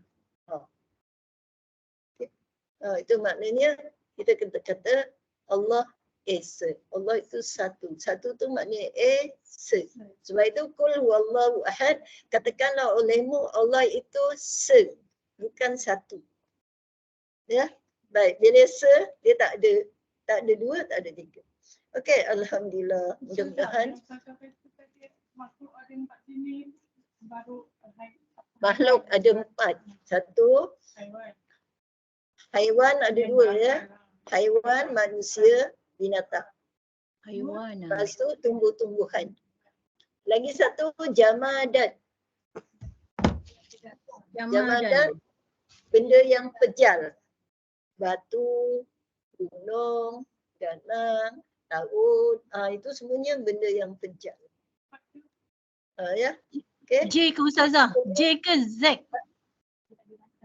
Itu maknanya kita kata Allah Esa. Allah itu satu. Satu tu maknanya Esa. Sebab itu kul huwallahu ahad. Katakanlah olehmu Allah itu se. Bukan satu. Ya. Baik. Bila se, dia tak ada dua, tak ada tiga. Okey, alhamdulillah. Mudah-mudahan. Makhluk ada 4. Satu, haiwan ada 2 ya. Haiwan, manusia, binatang. Haiwan. Lepas tu tumbuh-tumbuhan. Lagi satu jamadat. Jamadat benda yang pejal. Batu, gunung, danang, laut. Itu semuanya benda yang pejal. Ya. Okay. J ke Ustazah? J ke Z?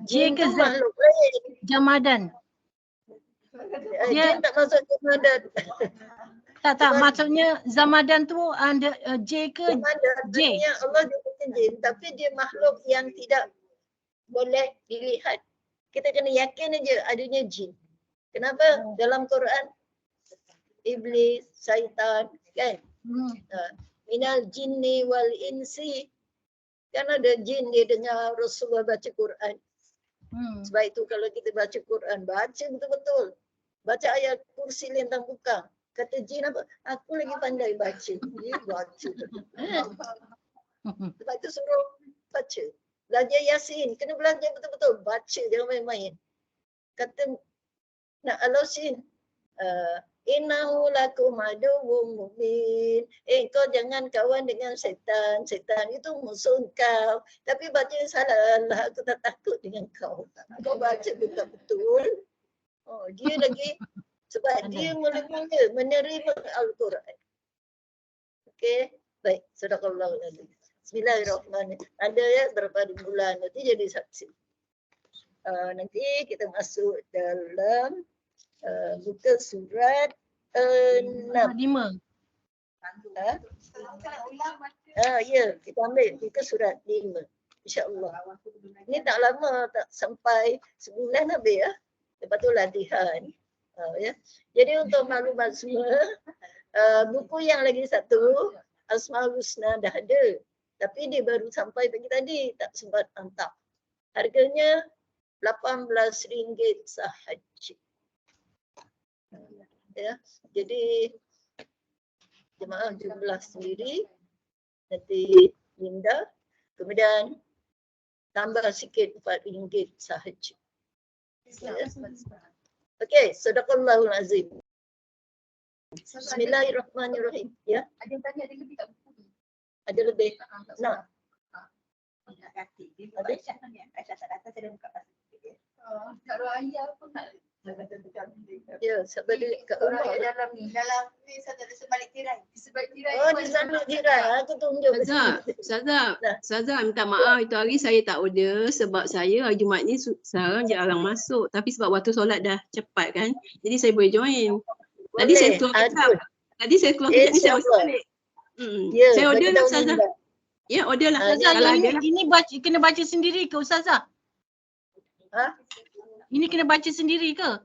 Jin ke tu Z? makhluk lain. Jamadan. Jin tak masuk jamadat. Tak, maksudnya Zamadan tu ada J ke Jamadat J? maksudnya Allah dia bukan jin, tapi dia makhluk yang tidak boleh dilihat. Kita kena yakin aja adanya jin. Kenapa? Dalam Quran iblis, syaitan, kan? Minal jinni wal insi. Kan ada jin dia dengar Rasulullah baca Quran. Sebab itu kalau kita baca Quran, baca betul-betul. Baca ayat kursi lintang bukang. Kata jin apa? Aku lagi pandai baca. Dia baca. Sebab itu suruh baca. Belajar Yasin. Kena belajar betul-betul. Baca, jangan main-main. Kata nak Al-Yasin. Innahu lakum aduwwum mubin. Kau jangan kawan dengan setan. Setan itu musuh kau. Tapi baca salah. Aku tak takut dengan kau. Kau baca betul-betul. Dia lagi sebab dia mula-mula menerima Al-Quran. Okey. Baik. Sadaqallahul azim. Bismillahirrahmanirrahim. Ada ya berapa bulan nanti jadi saksi. Nanti kita masuk dalam buka surat 6. 5. Ya, kita ambil buka surat 5. InsyaAllah. Ini tak lama, tak sampai sebulan habis ya. Lepas tu latihan. Ya. Jadi untuk maklumat semua, buku yang lagi satu, Asmaul Husna dah ada. Tapi dia baru sampai pagi tadi, tak sempat hantar. Harganya RM18 sahaja. Ya, jadi jemaah jumlah sendiri nanti Linda, kemudian tambah sikit RM4 sahaja. Ya. Okey, sadaqallahul azim. Bismillahirrahmanirrahim. Ya. Ada yang tanya ada lebih tak buku ni? Ada lebih. Nak. Ada Aisyah tanya. Aisyah tak datang, saya dah buka pasal. Kak Raya pun nak. Ya, sabar dia kat rumah. Dalam ni saya ada sebalik tirai. Sebalik tirai. Oh, di sana jiran. Aku tunjuk. Ustazah minta maaf itu hari saya tak order sebab saya hari Jumaat ni sekarang jarang masuk. Tapi sebab waktu solat dah cepat kan. Jadi saya boleh join. Tadi saya keluar kejap. Tadi saya keluar kejap ni saya masuk balik. Ya, saya order lah Ustazah. Ya, order lah. Ustazah, ini kena baca sendiri ke Ustazah? Ini kena baca sendiri ke?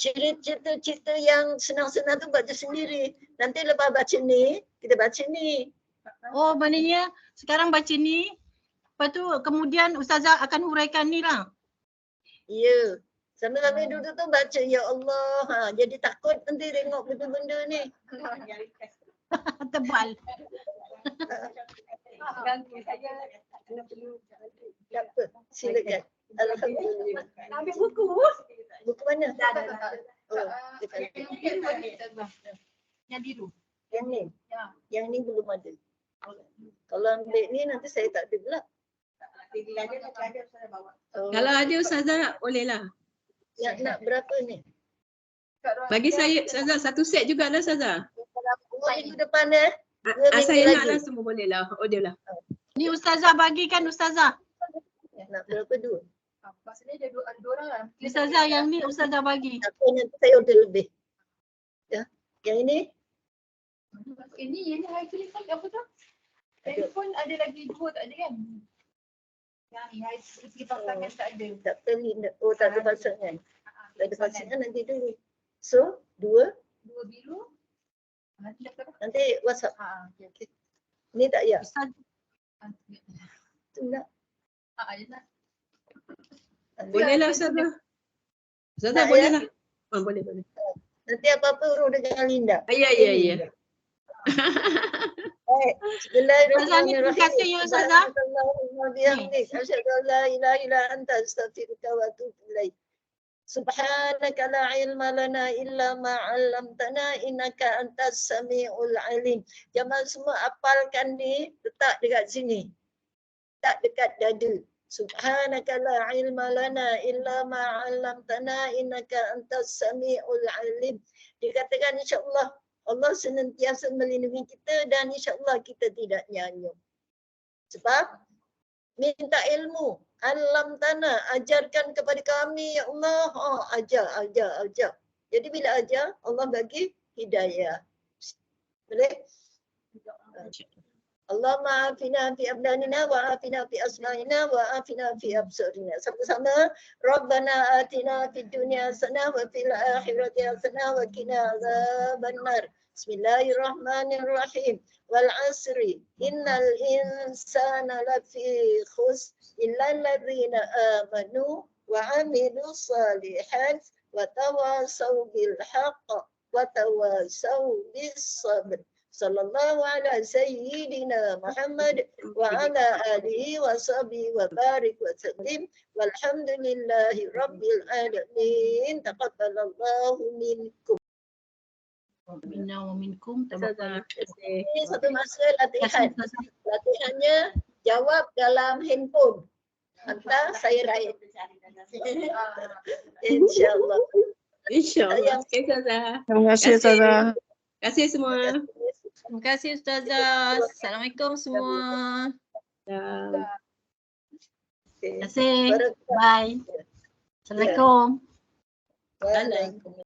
Cerita-cerita yang senang-senang tu baca sendiri. Nanti lepas baca ni, kita baca ni. Oh, maknanya sekarang baca ni, lepas tu kemudian Ustazah akan huraikan ni lah. Ya. Sambil-sambil duduk tu baca, ya Allah. Jadi takut nanti tengok benda-benda ni. Tebal. Ganggu saya. Tak apa, silakan. Alhamdulillah. Ambil buku. Buku mana? Oh, dekat. yang biru. Yang ni? Ya. Yang ni belum ada. Kalau ambil ni nanti saya tak ada pula. Ada saya bawa. Kalau ada Ustazah boleh lah. Yang nak berapa ni? Bagi saya Ustazah satu set jugalah Ustazah. Minggu depan Saya nak lah semua boleh lah. Order lah. Ni Ustazah bagikan Ustazah. Nak berapa dua? Maksudnya ada dua orang lah. Ustazah yang ni Ustazah bagi. Aku nanti saya order lebih. Ya. Yang ini? Ini hari telefon apa tu? Telefon ada lagi dua tak ada kan? Yang ni hari segi pasangan tak ada. Tak perlu. Oh, tak ada pasangan. Tak ada pasangan nanti dulu. So, dua biru. Nanti WhatsApp. Okay. Ni tak ya? Tu nak. Boleh lah Ustazah. Ustazah boleh lah. Boleh. Nanti apa-apa urus dengan Linda. Ya. Baik. Bismillahirrahmanirrahim. Terima kasih ya Ustazah. Subhanallahumma bihamdik. Asyhadu an la ilaha illa anta astaghfiruka wa atubu ilaik. Subhanaka la ilma lana illa ma 'allamtana innaka antas samiul alim. Jemaah semua hafalkan ni, letak dekat sini. Tak dekat dada. Subhanaka la ilma lana illa ma 'allamtana innaka antas samiul alim. Dikatakan insya-Allah Allah senantiasa melindungi kita dan insya-Allah kita tidak nyanyuk. Sebab minta ilmu, alam tanah, ajarkan kepada kami ya Allah. Ajar. Jadi bila ajar, Allah bagi hidayah. Boleh? Allahumma afina fi abdanina wa afina fi asma'ina wa afina fi absarina. Sama-sama. Rabbana atina fid dunya hasanah wa fil akhirati hasanah wa qina adzabannar. Bismillahirrahmanirrahim. Wal asri innal insana lafi khusr illa alladhina amanu wa amilus salihat wa tawasaw bil haqq wa tawasaw bis sabr. Sallallahu ala sayyidina Muhammad wa ala alihi wa sahbihi wa barik wa sallim walhamdulillahi rabbil alamin. Taqabbalallahu minkum. Minna wa minkum. Ustazah, terima kasih. Ini satu masa latihan. Latihannya jawab dalam handphone. Hantar saya write. InsyaAllah. InsyaAllah. Okay, Ustazah. Terima kasih Ustazah. Terima kasih semua. Terima kasih Ustazah. Assalamualaikum semua. Dah. Terima kasih. Barakatuh. Bye. Assalamualaikum. Waalaikumsalam.